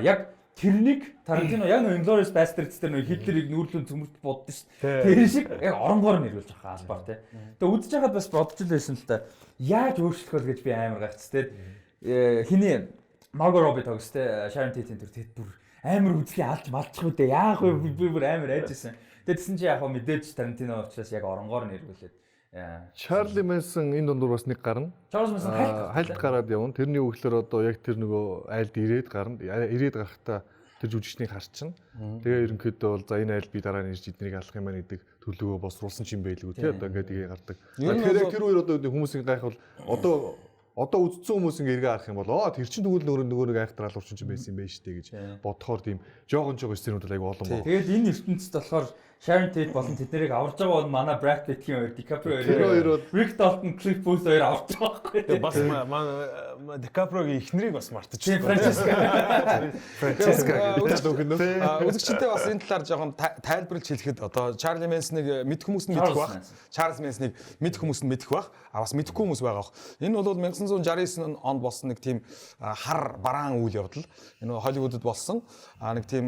Яг тэрнийг Тарантино яг нэг Inglourious Basterds дээр нэг Хитлерийг нүүрлэн цөмөрт боддоо шүү. Тэр шиг яг оронгоор нэрвэлж авах албаар тий. Тэгээ үзэж байгаад бас бодож л байсан л та. Яаж өөрчлөх вэ гэж би амар гайхц тий. Хиний Margot Robbie тогс тий Sharon Tate-ийн тэр тэгэд бүр амар үзлий алж малчих үү дээ. Яах вэ би бүр амар айжсэн. Тэгсэн чи яг мэдээж Тарантино учраас яг оронгоор нэрвэлээд Charlie Manson энэ дундуур бас нэг гарна. Charles Manson хайлт гараад явна. Тэрний үгээр одоо яг тэр нөгөө айлд ирээд гарна. Ирээд гарахтаа тэр жүжигчнийг харчихна. Тэгээ ерөнхийдөө бол за энэ айл би дараа нь ирж эднийг алах юм байна гэдэг төлөвөө босруулсан ч юм байлгүй тий одоо ингээд ийг гардаг. Тэгэхээр тэр үеэр одоо хүмүүсийн гайх бол одоо үдцсэн хүмүүс ингээ эргээ харах юм бол тэр чинь тэгвэл нөгөө нэг айхтар алуурчин ч байсан юм байна шүү дээ гэж бодохоор тийм жоохон сценүүд айгу олон байна. Тэгээд энэ ертөнцид болохоор Sharon Tate болон тэднийг аварж байгаа бол манай Brad Pitt-ийн хоёр DiCaprio хоёр Rick Dalton, Cliff Booth хоёр аварж байгаа байхгүй. Бас манай DiCaprio-гийн эхнэрийг бас мартчих. Francesca гэдэг үг нөө. Үзэгчтэй бас энэ талаар жоохон тайлбарлаж хэлэхэд одоо Charlie Manson-ыг мэд хүмүүс нь мэдэх байх. Charles Manson-ыг мэд хүмүүс нь мэдэх байх. Бас мэдэхгүй хүмүүс байгаа. Энэ бол 1969 онд болсон нэг тийм хар бараан үйл явдал. Энэ Холливуудад болсон. Нэг тийм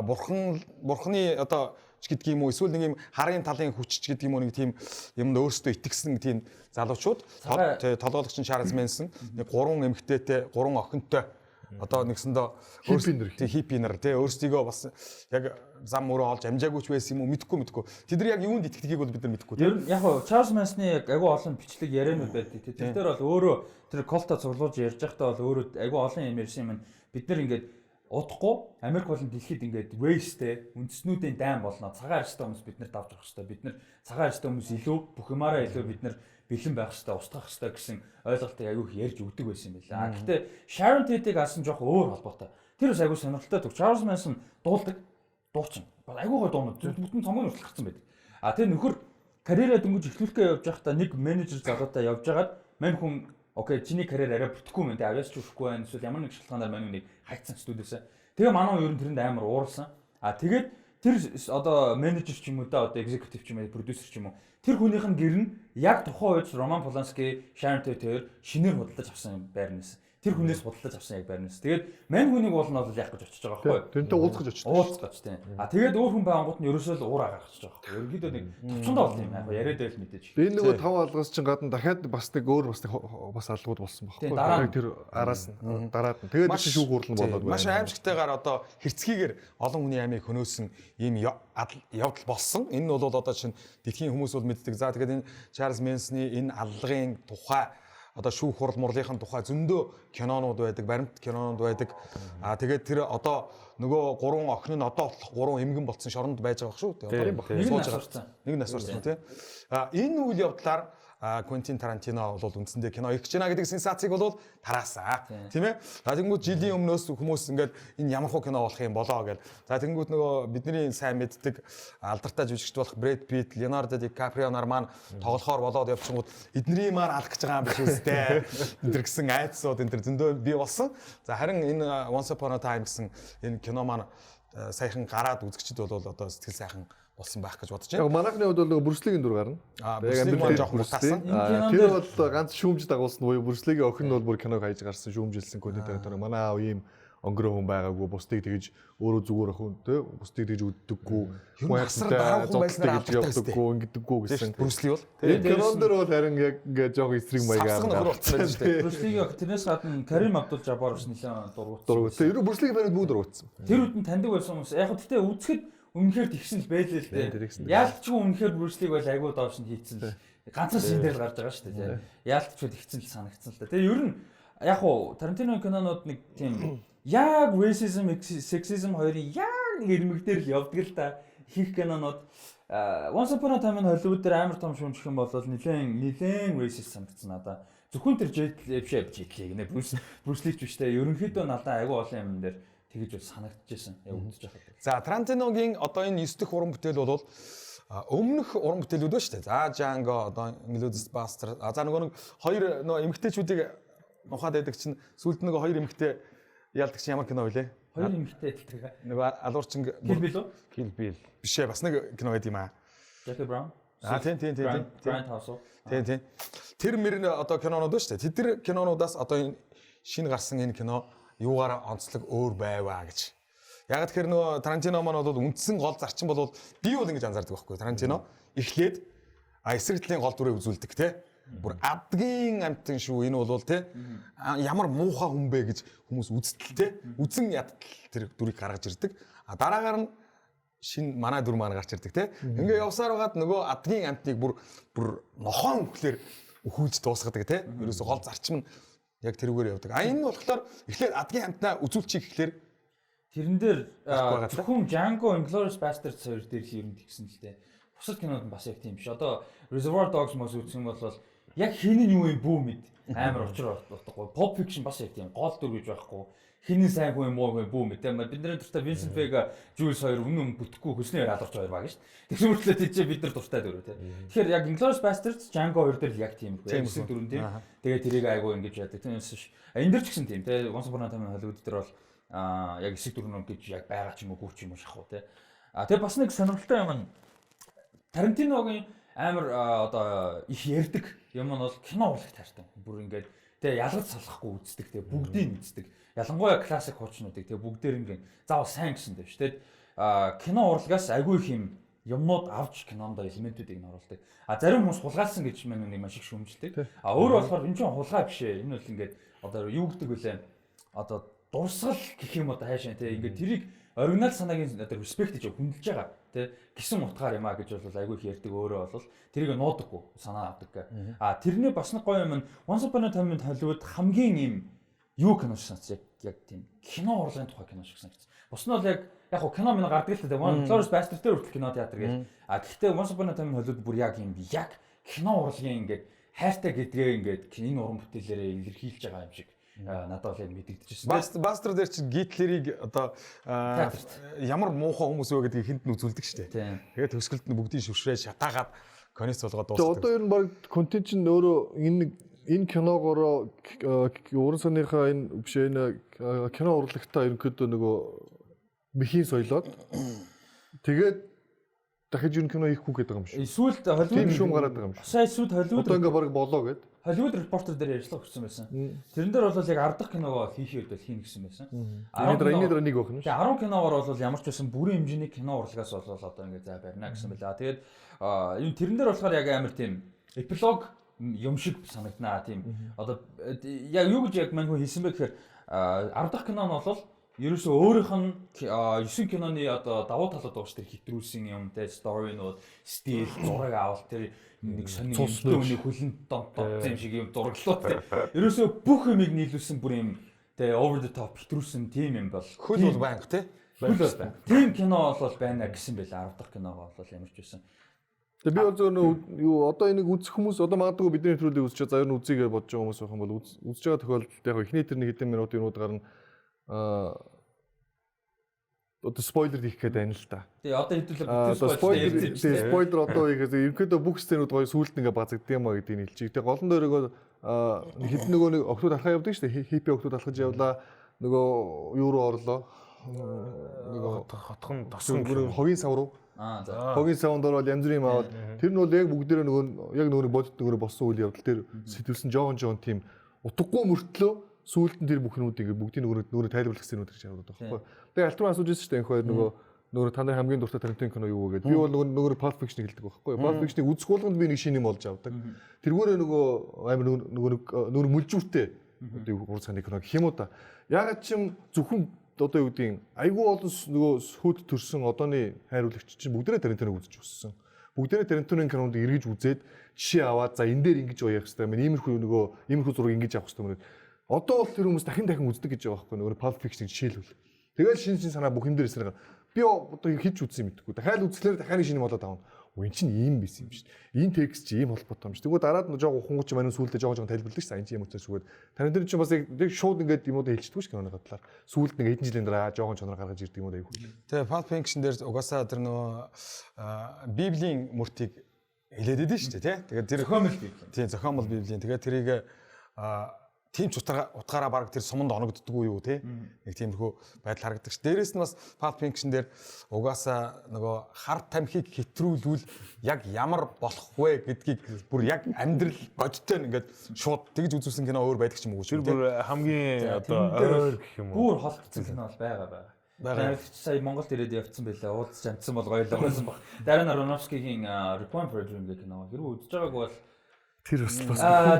бурхны одоо гэдэг юм уу эсвэл нэг юм харын талын хүчч гэдэг юм уу нэг тийм юмд өөрсдөө итгэсэн тийм залуучууд толгойлогч Charles Manson нэг 3 эмэгтэйтэй 3 охинтой одоо нэгсэндээ хиппинер тий өөрсдийгөө бас яг зам мөрөө олж амжаагүй ч байсан юм уу мэдэхгүй тэд нар яг юунд итгэдгийг бол бид нар мэдэхгүй тий яг хоо Charles Manson-ы агуу олон бичлэг яриануд байдаг тий тэр дээр бол өөрөө тэр колто цуглуулж ярьж байхдаа бол өөрөө агуу олон юм ярьсан юм бид нар ингээд удахгүй Америк болон дэлхийд ингээд raceтэй үндэснүүдийн дайн болно. Цагаан арьстай хүмүүс бид нарт авч явах хэрэгтэй. Бид нар цагаан арьстай хүмүүс илүү бүх юмараа илүү бид нар бэлэн байх хэрэгтэй, устгах хэрэгтэй гэсэн ойлголтыг аягүй ярьж өгдөг байсан юм байна. Гэхдээ Sharon Tate-ийг алсан жоох өөр холбоотой. Тэр бас аягүй сонирхолтой төг. Charles Manson дуулдаг, дуучин. Аягүй гой дуунууд бүтэн цомгоо нүртэл гарсан байдаг. Тэр нөхөр карьераа дөнгөж эхлүүлэхээ явж байхдаа нэг менежер залуутай явж байгаад мань хүн окей, чиний карьер арай бүтэхгүй юм дээ. Авьяасч өгөхгүй байна. Эсвэл ямар нэг шалтгаанаар мань үнийг хайцсан студиэсээ. Тэгээ манай ер нь тэрэнд амар ууралсан. Тэгээд тэр одоо менежер ч юм уу да одоо executive ч юм уу продюсер ч юм уу тэр хүнийх нь гэр нь яг тухайн үед Роман Полански, Sharon Tate шинээр худалдаж авсан байрнаас. Тэр хүнээс худалдаж авсан яг байрнаас. Тэгээд мань хүнийг бол яах гэж очиж байгаа байхгүй юу? Тэрнтэй уулзах очиж. Уулзах тийм. Тэгээд өөр хүн байнгут нь ерөөсөө л уур гаргаж байгаа байхгүй юу? Ерөнхийдөө нэг товчондоо бол юм яг яриад байл мэдээж. Энэ нөгөө 5 алгаас чинь гадна дахиад бас нэг өөр бас алгууд болсон байхгүй юу? Тэр араас нь дараад нь. Тэгээд чи шүүх хурлан болоод байна. Маш аимшигтайгаар одоо хэрцгийгээр олон хүний амийг хөнөөсөн ийм явдал болсон. Энэ нь бол одоо чинь дэлхийн хүмүүс бол мэддэг. За тэгээд энэ Charles Manson-ы энэ аллагын тухай одоо шүүх хурал мурлынхын тухай зөндөө кинонууд байдаг, баримт кинонууд байдаг. Тэгээд тэр одоо нөгөө 3 охин нь одоо 3 эмгэн болсон шоронд байж байгаа шүү. Нэг нас орсон тий. Энэ үйл явдлаар Quentin Tarantino бол үндсэндээ кино ирэх гэж байна гэдэг сенсацийг бол тараасан. Тийм ээ. За тэгэнгүүт жилийн өмнөөс хүмүүс ингээд энэ ямар хөө кино болох юм болоо гэж. За тэгэнгүүт нөгөө бидний сайн мэддэг алдартай жүжигчд болох Brad Pitt, Leonardo DiCaprio нар маань тоглохоор болоод явчихгууд эдний маань алах гэж байгаа юм биш үстэй. Энд гэсэн айдсууд энэ зөндөө бий болсон. За харин энэ Once Upon a Time гэсэн энэ кино маань саяхан гараад үзэгчд бол одоо сэтгэл сайхан болсон байх гэж бодож байна. Яг манайхны хувьд бол нөгөө Брюслигийн дүр гарна. Яг амьдрал жоохон мутаасан. Тэр бол ганц шүүмж дагуулсан буюу Брюслигийн охин нь бол бүр киног хайж гарсан шүүмжилсэн контент манай аав ийм онгороо хүн байгаагүй бусдыг тэгж өөрөө зүгээр охин тэ бусдыг тэгж үддэггүй явдаггүй ингэдэггүй гэсэн. Брюсли бол энэ кинон дээр бол харин яг ингээ жоохон эсрэг маягаар Брюслигийн тэрнээс гадна Карим Абдул-Жаббар бас нэлээд дургуутсан. Тэр Брюслигийн баримт бүгд дургуутсан. Тэр үдэн таньдаг байсан хүмүүс яг гэхдээ үзэхэд үнэхээр тэгсэн л байлээ л дээ. Яалтчгүй үнэхээр Брюслиг бол айгүй доош нь хийцэн л. ганцхан шинээр гарч байгаа шүү дээ. Яалтчуд ихсэн л санагдсан л да. Тэгээ ер нь яг уу Тарантино кинонууд нэг тийм яг racism, sexism хоёрын яг нэг ирмэг дээр л явдаг л да. Хийх кинонууд Once Upon a Time in Hollywood дээр амар том шүүмжих юм бол нилээн racist санагдсан надаа. Зөвхөн тэр Jet-Li гэнэ Bruce Lee ч биш те. Ерөнхийдөө надаа айгүй олон юм дээр тэгэж бол санагдчихсэн. Яг үдчих байхад. За Тарантиногийн одоо энэ 9 дэх уран бүтээл бол өмнөх уран бүтээлүүд ба шүү дээ. За Django, одоо Inglourious Basterds. За нөгөө хоёр эмэгтэйчүүдийг ухаад байдаг чинь сүүлд нөгөө хоёр эмэгтэй яалдаг чинь ямар кино вэ? Хоёр эмэгтэй адилтгаа. Нөгөө алуурчин Kill Bill үү? Kill Bill. Биш ээ, бас нэг кино байд юм аа. Jackie Brown. Тийм. Grindhouse. Тийм. Тэр мөр одоо кинонууд ба шүү дээ. Тэр кинонуудаас одоо энэ шинэ гарсан энэ кино юугаар онцлог өөр байваа гэж. Яг тэгэхээр нөгөө Тарантино маань бол үндсэн гол зарчим бол би бол ингэж анзаардаг байхгүй. Тарантино эхлээд эсрэг талын гол дүрээ үзүүлдэг те. Бүр адгийн амтэн шүү энэ бол те. Ямар муухай хүн бэ гэж хүмүүс үздэл те. Үзэн ядтал тэр дүрийг гаргаж ирдэг. Дараагаар нь шинэ манай дүр маань гарч ирдэг те. Ингээ явсаар байгаад нөгөө адгийн амтныг бүр нохоон өхлөөр өхүүлж дуусгадаг те. Ерөөсө гол зарчим нь яг тэрүүгээр явдаг. Энэ нь болохоор эхлээд адгийн амтнаа үзүүлчих гэхлээр тэрэн дээр зөвхөн Django, Inglourious Basterds хоёр дээр л юм тэгсэн л дээ. Бусад кинод нь бас яг тийм биш. Одоо Reservoir Dogs мос үзсэн бол яг хин нь юу юм бүү мэд амар учраа утгагүй. Pulp Fiction бас яг тийм гол дүр гэж байхгүй. Хин нь сайн хүн юм уу бүү мэд. Бидний дуртай Vincent Vega, Jules хоёр үнэн бүтэхгүй хөснөөр алгарч хоёр баг шүү дээ. Тэгсэн мөртлөө тийч бид нар дуртай дүр тий. Тэгэхээр яг Inglourious Basterds, Django хоёр дээр л яг тийм их байсан дүрэн тийм. Тэгээ тэрийг айгуу ингэж яадаг. Түүнээс ш. Энэ дэр ч гэсэн тийм тий. Once Upon a Time in Hollywood дээр бол яг эсэг дүрнүүд гэж яг байгаа ч юм уу гүрч юм уу шахуу тий. Тэгээ бас нэг сонирхолтой юм. Тарантиногийн амар одоо их ярддаг юм нь бол кино урлаг таартай. Бүр ингээд тэгээ ялгаж салахгүй үздэг тэгээ бүгдийг үздэг. Ялангуяа классик хуучнуудыг тэгээ бүгдээр ингээд заавал сайн гэсэн дээ шүү дээ. Кино урлагаас агүй их юм юмнууд авч кинонд элементүүдийг нь оруулдаг. Зарим хүмүүс хулгайлсан гэж мань нэг маш их шүүмжилдэг. Өөр болохоор энэ чинь хулгай биш ээ. Энэ бол ингээд одоо юу гэдэг вүлээ? Одоо дурсгал гэх юм одоо хайшаа тий ингээд тэрийг оригинал санаагийн одоо респект гэж хүндэлж байгаа тий гисэн утгаар юм а гэж бол айгүй их ярьдаг өөрөө бол тэрийг нуудаггүй санаа авдаг. Тэрний бас нэг гоё юм нь Once Upon a Time in Hollywood хамгийн юм юу кино шиг яг тийм кино урлагийн тухай кино шиг санагдсан. Бус нь бол яг хуу кино минь гардаг л та Inglourious Basterds дээр хүртэл кино театр гэж. Гэхдээ Once Upon a Time in Hollywood бүр яг юм яг кино урлагийн ингээд хайртай гэдгээ ингээд энэ уран бүтээлээрээ илэрхийлж байгаа юм шиг надад бол яг мэдэгдэжсэн. Бастер дээр чи Гитлерийг одоо ямар муухай хүмүүс вэ гэдгийг хүнд нь үзүүлдэг шүү дээ. Тэгээд төсгөлд нь бүгдийг шүршрээ шатаагаад конец болгоод дуусдаг. Одоо ер нь баг контент чинь өөрөө энэ киногоороо уран санийхаа энэ биш энэ кино урлагтаа ерөнхийдөө нөгөө мэхийн соёлоод тэгээд дахиж ер нь кино хийхгүй гэдэг юм шүү. Эсвэл Hollywood шүүм гараад байгаа юм шүү. Сая эсвэл Hollywood одоо ингээ баг болоо гэд. Hollywood Reporter дээр ярьцлага өгсөн байсан. Тэрэн дээр бол яг ардах киногоо хийхэд бол хийн гэсэн байсан. Энэ дээр нэг байх нь шүү. Тэгээ 10 киногоор бол ямар ч байсан бүрэн хэмжээний кино урлагаас бол одоо ингээ за барина гэсэн байлаа. Тэгээд энэ тэрэн дээр болохоор яг амар тийм эпилог юм шиг санагданаа тийм. Одоо яг юу гэж яг мань хүн хийсэн бэ гэхээр ардах кино нь бол ерөөсөө өөрийнх нь 9 киноны одоо давуу талууд байгаа шүү дээ хэтрүүлсэн юм те сторинууд стил зураг авалт тэр нэг сонин юмны хүлэн донтсон юм шиг юм зураглууд ерөөсөө бүх юмыг нийлүүлсэн бүр юм те over the top хэтрүүлсэн тим юм бол хөл бол банк те хөл бол банк тим кино бол байна гэсэн байлаа 10 дахь киногоо бол ямар ч байсан. Тэгээ би бол зөв юу одоо энийг үзэх хүмүүс одоо магадгүй бидний нэвтрүүлгийг үзэж за ер нь үзье гэж бодож байгаа хүмүүс байх юм бол үзэж байгаа тохиолдолд яг эхний тэр нэг хэдэн минутын нуудгаар нь одоо спойлер хийх гээд байна л да. Тий одоо хэдүүлээ спойлер одоо ихээс ерөнхийдөө бүх сценүүд гоё сүулт ингээ базагддаг юм а гэдгийг хэлчих. Тэгээ голон дээрөө хэдэн нөгөө нэг октод алхаа явдаг шүү дээ. Хипи октод алхаж явлаа. Нөгөө юу руу орлоо. Нөгөө хотхон тосгон хогийн сав руу. За. Хогийн савнд ороод янз бүрийн юм аваад тэр нь бол яг бүгдээрээ нөгөө бодит нөгөө болсон үйл явдал дээр сэтвэлсэн жоон тийм утгагүй мөртлөө сүүлд нь тэр бүхнүүдийг бүгдийн нөгөө тайлбарлах сценүүд гэж яваад байгаа байхгүй. Тэгээ альтруу асууж ирсэн шүү дээ энэ хоёр нөгөө та нарын хамгийн дуртай Тарантино кино юу вэ гэдэг. Би бол нөгөө Pulp Fiction хэлдэг байхгүй. Pulp Fiction-ыг үзэх болгонд би нэг шинэ юм олж авдаг. Тэргүүрээ нөгөө амар нөгөө мүлжүүртэй одоо уран саний кино гэх юм уу та. Ягаад ч юм зөвхөн одоо юу гэдгийг айгүй олон нөгөө сүйд төрсэн одооны хайруулагч чинь бүгдээрээ Тарантиног үзэж өссөн. бүгдээрээ Тарантиногийн кинонд эргэж үзээд жишээ аваад за энэ дээр ингэж уяах хэрэгтэй юм. Иймэрхүү зураг ингэж авах хэрэгтэй юм. Одоо бол тэр хүмүүс дахин үздэг гэж байгаа байхгүй нөгөө Pulp Fiction жишээлбэл. Тэгэл шин санаа бүх юм дээр ирсэн. Би одоо хийж үзсэн мэдхгүй. Дахиад үзлээр дахиад шинэ болоод авна. Үн чинь ийм байсан юм шүү дээ. Энэ текст чи ийм холбоотой юм шүү. Тэгвэл дараад нь жоохон ухангуч манайд сүүлдээ жоохон тайлбарлаж шээ. Энэ чинь юм учраас шүүгээд Тарантино чинь бас яг шууд ингээд юмудаа хэлчихдэг шүү киноны талаар. Сүүлд нэг хэдэн жилийн дараа жоохон чанар гаргаж ирдэг юм уу аяг хөл. Тэгээ Pulp Fiction дээр угаасаа тэр нөгөө Библийн мөртийг хэлээд идэв шүү дээ тий. Тэгээд тэр зохиомл Библийн. Тийм зохиомл Библийн. Тэгээд тэрийг тийм ч утгаараа баг тэр суманд оногддггүй юу тий. Нэг тиймэрхүү байдал харагддаг ш. Дээрээс нь бас Pulp Fiction дээр угаасаа нөгөө хар тамхиг хэтрүүлвэл яг ямар болох вэ гэдгийг бүр яг амьдрал бодтой ингээд шууд тэгж үзүүлсэн кино өөр байдаг ч юм уу шүү. Тэр бүр хамгийн одоо ойр гэх юм уу. Бүр холбогдсон кино бол байгаа. Найрагч сая Монголд ирээд явцсан байлаа. Уудаж амтсан бол гоё л байсан баг. Дараа нь Аронофскигийн Requiem for a Dream гэх кино. Хэрвээ үзэж байгаагүй бол тэр бас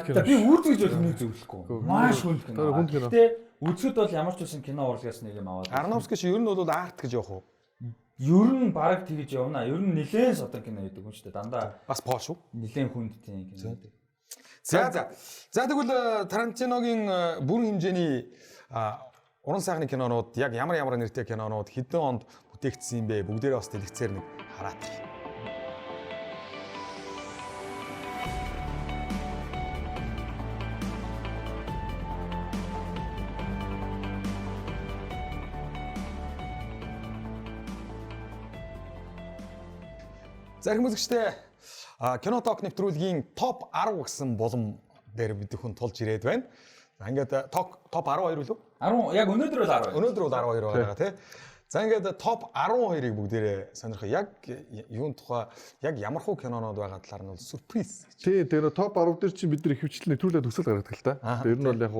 кино. Би үрдэж бол нэг зөвлөхгүй. Маш хүнд кино. Хүнд кино. Гэтэ үзэхэд бол ямар ч үсэн кино урлагаас нэг юм аваад. Аронофский чи ер нь бол арт гэж явах уу? Ер нь баг тэгж явна. Ер нь нэлээд содон кино гэдэг юм шүү дээ. Дандаа бас поо шүү. Нэлээд хүнд тийм кино гэдэг. За тэгвэл Тарантиногийн бүрэн хэмжээний уран сайхны кинонууд яг ямар нэртэй кинонууд хэдэн онд бүтээгдсэн юм бэ? Бүгдээрээ бас дэлгэцээр нэг хараад. Зарим үзэгчтэй Кино Talk нэвтрүүлгийн топ 10 гэсэн булан дээр бид хүн тулж ирээд байна. За ингээд топ 12 үлээ. 10 яг өнөөдөр бол 12. Өнөөдөр бол 12 байгаа тий. За ингээд топ 12-ыг бүгдээрээ сонирхоо. Яг юун тухай яг ямар хуу кинонууд байгаа талаар нь бол сюрприз. Тий, тэр топ 10 дээр чинь бид нар ихэвчлэн нэвтрүүлээ төсөл гаргадаг л та. Тэр нь бол яг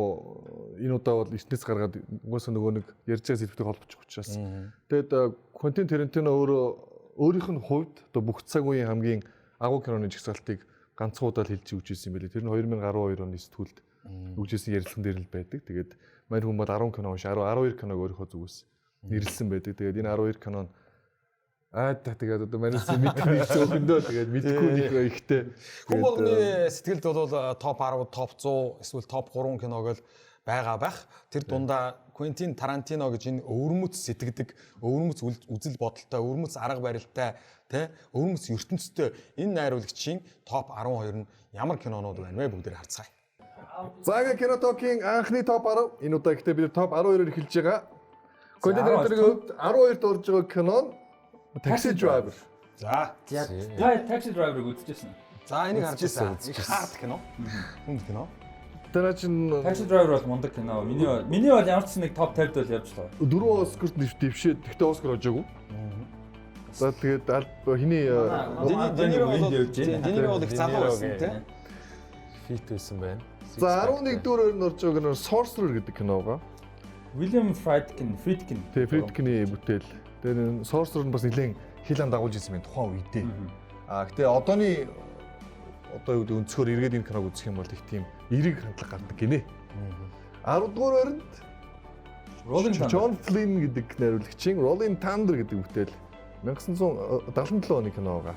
энэ удаа бол эртнээс гаргаад угаасаа нөгөө нэг ярьж байгаа зэвсэгтэй холбочих учраас. Тэгэд Квентин Тарантино өөрийнх нь хувьд одоо бүх цаг үеийн хамгийн агуу киноны жагсаалтыг ганцхан удаа л хэлж өгчээсэн юм билээ. Тэр нь 2012 оны сэтгүүлд өгчээсэн ярилцлаган дээр л байдаг. Тэгээд мань хүн бол 10 кино унш 12 киног өөрийнхөө зүгээс нэрлсэн байдаг. Тэгээд энэ 12 кинон тэгээд одоо манайс мэдгүй зөөхөндөө тэгээд мэдгүй нэг ихтэй. Хүн болгоны сэтгэлд бол топ 10, топ 100 эсвэл топ 3 киног л байгаа байх. Тэр дундаа Квентин Тарантино гэж энэ өвөрмөц сэтгэдэг, өвөрмөц үзэл бодолтой, өвөрмөц арга барилтай, тэ өвөрмөц ертөнцтэй энэ найруулагчийн топ 12 нь ямар кинонууд байна вэ? Бүгдээр харцгаая. За ингээ Кино Talk-ийн анхны топ 10 энэ удаа ихтэй бид топ 12-оор эхэлж байгаа. Квентин Тарантиногийн хувьд 12-т орж байгаа кино нь Taxi Driver. За. Taxi Driver-ыг үзчихсэн. За энийг харж ирсэн. Хард кино. Хүнд кино. Тэр чинь Taxi Driver бол мундаг кино. Миний бол ямар ч нэг топ 50-д бол явж лаа. 4 Оскарт дэвшээд тэгтээ Оскар олжоогүй. За тэгээд хиний Дэнир бол их залуу байсан тий. Фит байсан байна. За 11-р орнд орж байгаа нь Sorcerer гэдэг кино байгаа. William Friedkin. Тэгээ Friedkin-ийн бүтээл. Тэр Sorcerer нь бас нэлээд хил ам дагуулж ирсэн байна тухайн үедээ. Гэтээ одоо юу гэдэг өнцгөр эргээд энэ киног үзэх юм бол их тийм эерэг хандлага гардаг гинэ. 10-р оронд John Flynn гэдэг найруулагчийн Rolling Thunder гэдэг бүтээл 1977 оны кино байгаа.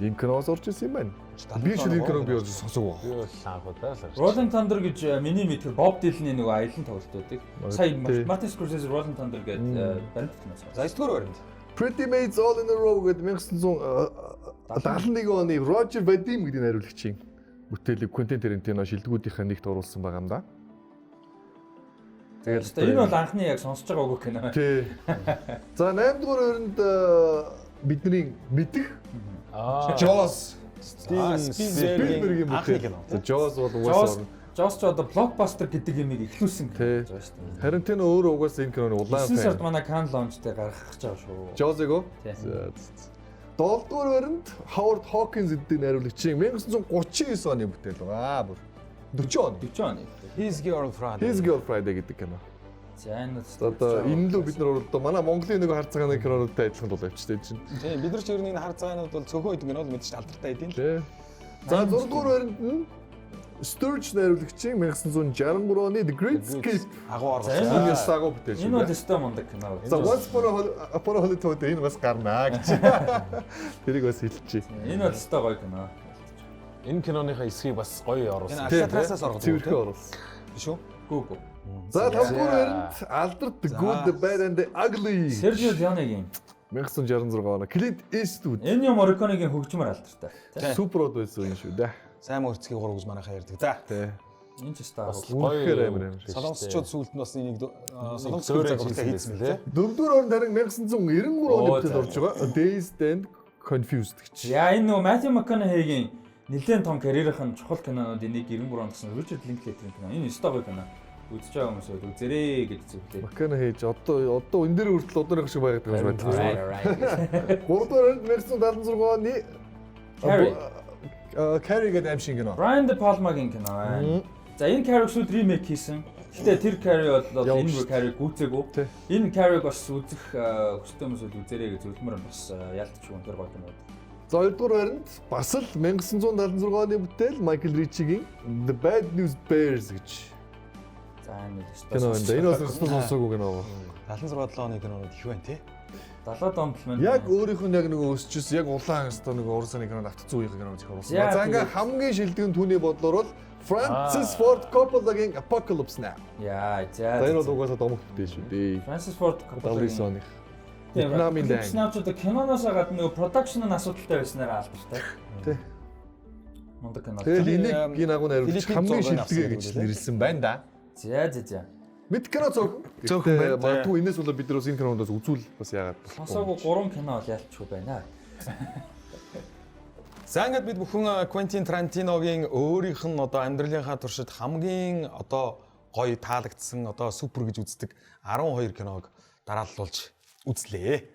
Энэ киноос орж ирсэн юм байна. Би ч энэ киног би орж сонсоогүй. Би бол анхудаа л харсан. Rolling Thunder гэж миний мэдхээр Bob Dylan-ийн нөгөө аялан тоглолт байдаг. Сая Martin Scorsese Rolling Thunder гэдэг баримт киноос. За 9-р оронд Pretty Maids All in a Row гэдэг 1971 оны Roger Vadim гэдэг найруулагчийн бүтээлийг Quentin Tarantino шилдэгүүдийнхээ нэгт оруулсан байгаа юм да. Тэгээд энэ бол анхны яг сонсож байгаагүй кино. Тий. За 8-р оронд бидний мэдих Jaws Spielberg-ийн бүтээл. За Jaws бол угаасаа Jaws ч одоо блокбастер гэдэг юмыг эхлүүлсэн гэж байна шүү дээ. Тарантино өөрөө угаасаа энэ киноны улаан фэн. 9 сард манай Cannes launch-тэй гаргах гэж байгаа шүү. Jaws-ыг оо. 7-р оронд Howard Hawkins гэдэг найруулагчийн 1939 оны бүтээл байгаа. Бүр 40 оны. His Girl Friday гэдэг кино. За энэ одоо энэ лөө бид нар одоо манай Монголын нэг хар цагааны кинонуудтай адилхан дул авчтай чинь. Тийм бид нар ч ер нь энэ хар цагаанууд бол цөөхөн хэдэн кинод мэдээж алдартай эдийн. За 6-р оронд нь Sturge найруулагчийн 1963 оны The Great Escape агуу орлоо. энэ сагуу бүтээж Энэ бол өстой мундаг кино. За Once Upon a Hollywood энэ бас гарнаа гэж. Тэрийг бас хэлчихье. Энэ бол өстой гоё кино. Энэ киноныхаа эсхийг бас гоё оруулсан. Энэ Алькатраасаас оргод. Цэвэрхээ оруулсан. Биш үү? Гүү. За 5-р алдарт The Good, The Bad and The Ugly. Сержио Леонегийн 1966 он Clint Eastwood. Эннио Морриконегийн хөгжмөр алдартай. Супер од байсан юм шүү дээ. Сайн мөрцгийг гурав гэж манайхаа ярьдаг. За. Тий. Энэ ч өстой агуу. Үнэхээр амар. Солонгосчууд сүүлд нь бас энийг солонгосчууд загвартай хийсэн лээ. 4-р он тарин 1993 оны бүтээл орж байгаа. Dazed and Confused гэж. Яа энэ нөгөө Матью МакКонахигийн нэлээд том карьерийнх нь чухал кинонууд энийг 93 онд гэсэн Ричард Линклейтер кино. Энэ өстой гоё кино. Үзэж байгаа хүмүүс бол үзэрээ гэж зөвлөө. Маккана хийж одоо энэ дээр хүртэл одооных шиг байгаад байгаа юм байна. 3-р онд 1976 оны Carrie гэдэг аим шиг кино. Brian De Palma-гийн кино байна. За энэ Carrie шүүд ремейк хийсэн. Гэтэ тэр Carrie бол энэ Carrie гүйцээгүй. Энэ Carrie бас үзэх хүстэй хүмүүс үзэрэй гэж зөвлөмөр бас ялтчих юм тэр гоё кино. За 2-р онд бас л 1976 оны бүтээл Michael Ritchie-гийн The Bad News Bears гэж. За энэ кино энэ. Энэ бас сонсоогүй кино. 76 оны кинонууд их байна тий. 70-аад онд л Яг өөрийнх нь яг нөгөө өсчихсэн яг улаан өстө нөгөө уран саний кинонд автцсан үеийн кино зохиол болсон. За ингээ хамгийн шилдэг нь түүний бодлоор бол Francis Ford Coppola-гийн Apocalypse Now. Яа, за. Энэ бол угаасаа домогт дээ шүү дээ. Francis Ford Coppola-гийн Вьетнамын дан. Снапчууд киноноос гадна нөгөө продакшн нь асуудалтай байснараа алдартай. Тий. Мундаг кино. Тэгэл энийг энэ агуу найруулагч хамгийн шилдэгэ гэж нэрлсэн байна да. За. Мэд кино цөөхөн байна. Магадгүй энэс болоо бид нар бас энэ киноноос үзүүл бас яагаад сонсоогүй 3 кино бол ялчгүй байна. За ингээд бид бүхэн Quentin Tarantino-гийн өөрийнх нь одоо амьдралынхаа туршид хамгийн одоо гоё таалагдсан одоо супер гэж үздэг 12 киног дарааллуулж үзлээ.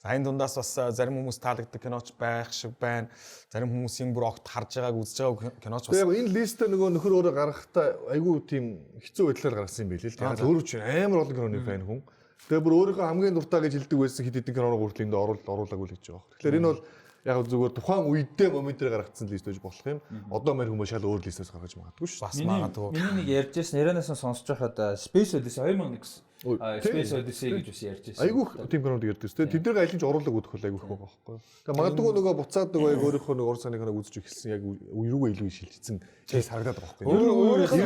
За энэ дундаас бас зарим хүмүүс таалагддаг киноч байх шиг байна. Зарим хүмүүсийн бүр огт харж байгааг үзэж байгаа киноч бас. Тэгээ энэ листээр нөгөө нөхөр өөрөө гаргахтаа айгүй тийм хэцүү байдлаар гаргасан юм байл л. Тэгээд өөрөө ч амар олон киноны фэн хүн. Тэгээ бүр өөрийнхөө хамгийн дуртай гэж хэлдэг байсан хэд хэдэн киноноо хүртэл энд оруулаагүй л гэж байгаа. Тэгэхээр энэ бол яг зүгээр тухайн үедээ моментээр гаргацсан лист байж болох юм. Одоо мань хүмүүс шал өөр листээс гаргаж магадгүй шүү. Бас магадгүй. Миний нэг ярьжсэн ярианаас нь сонсож байхад Space Odyssey 2001 гэсэн. Space Odyssey гэж бас ярьжсэн. Айгүй тийм кинод ярьдээс те тэднийг аялж оруулаг өгөх бол айгүй их байгаа байхгүй. Тэгээ магадгүй нөгөө буцаад нөгөө яг өөрийнхөө нөгөө уран санийхаа үзэж эхэлсэн яг юугаа илүү шилжсэн чийс харагдаад байгаа байхгүй.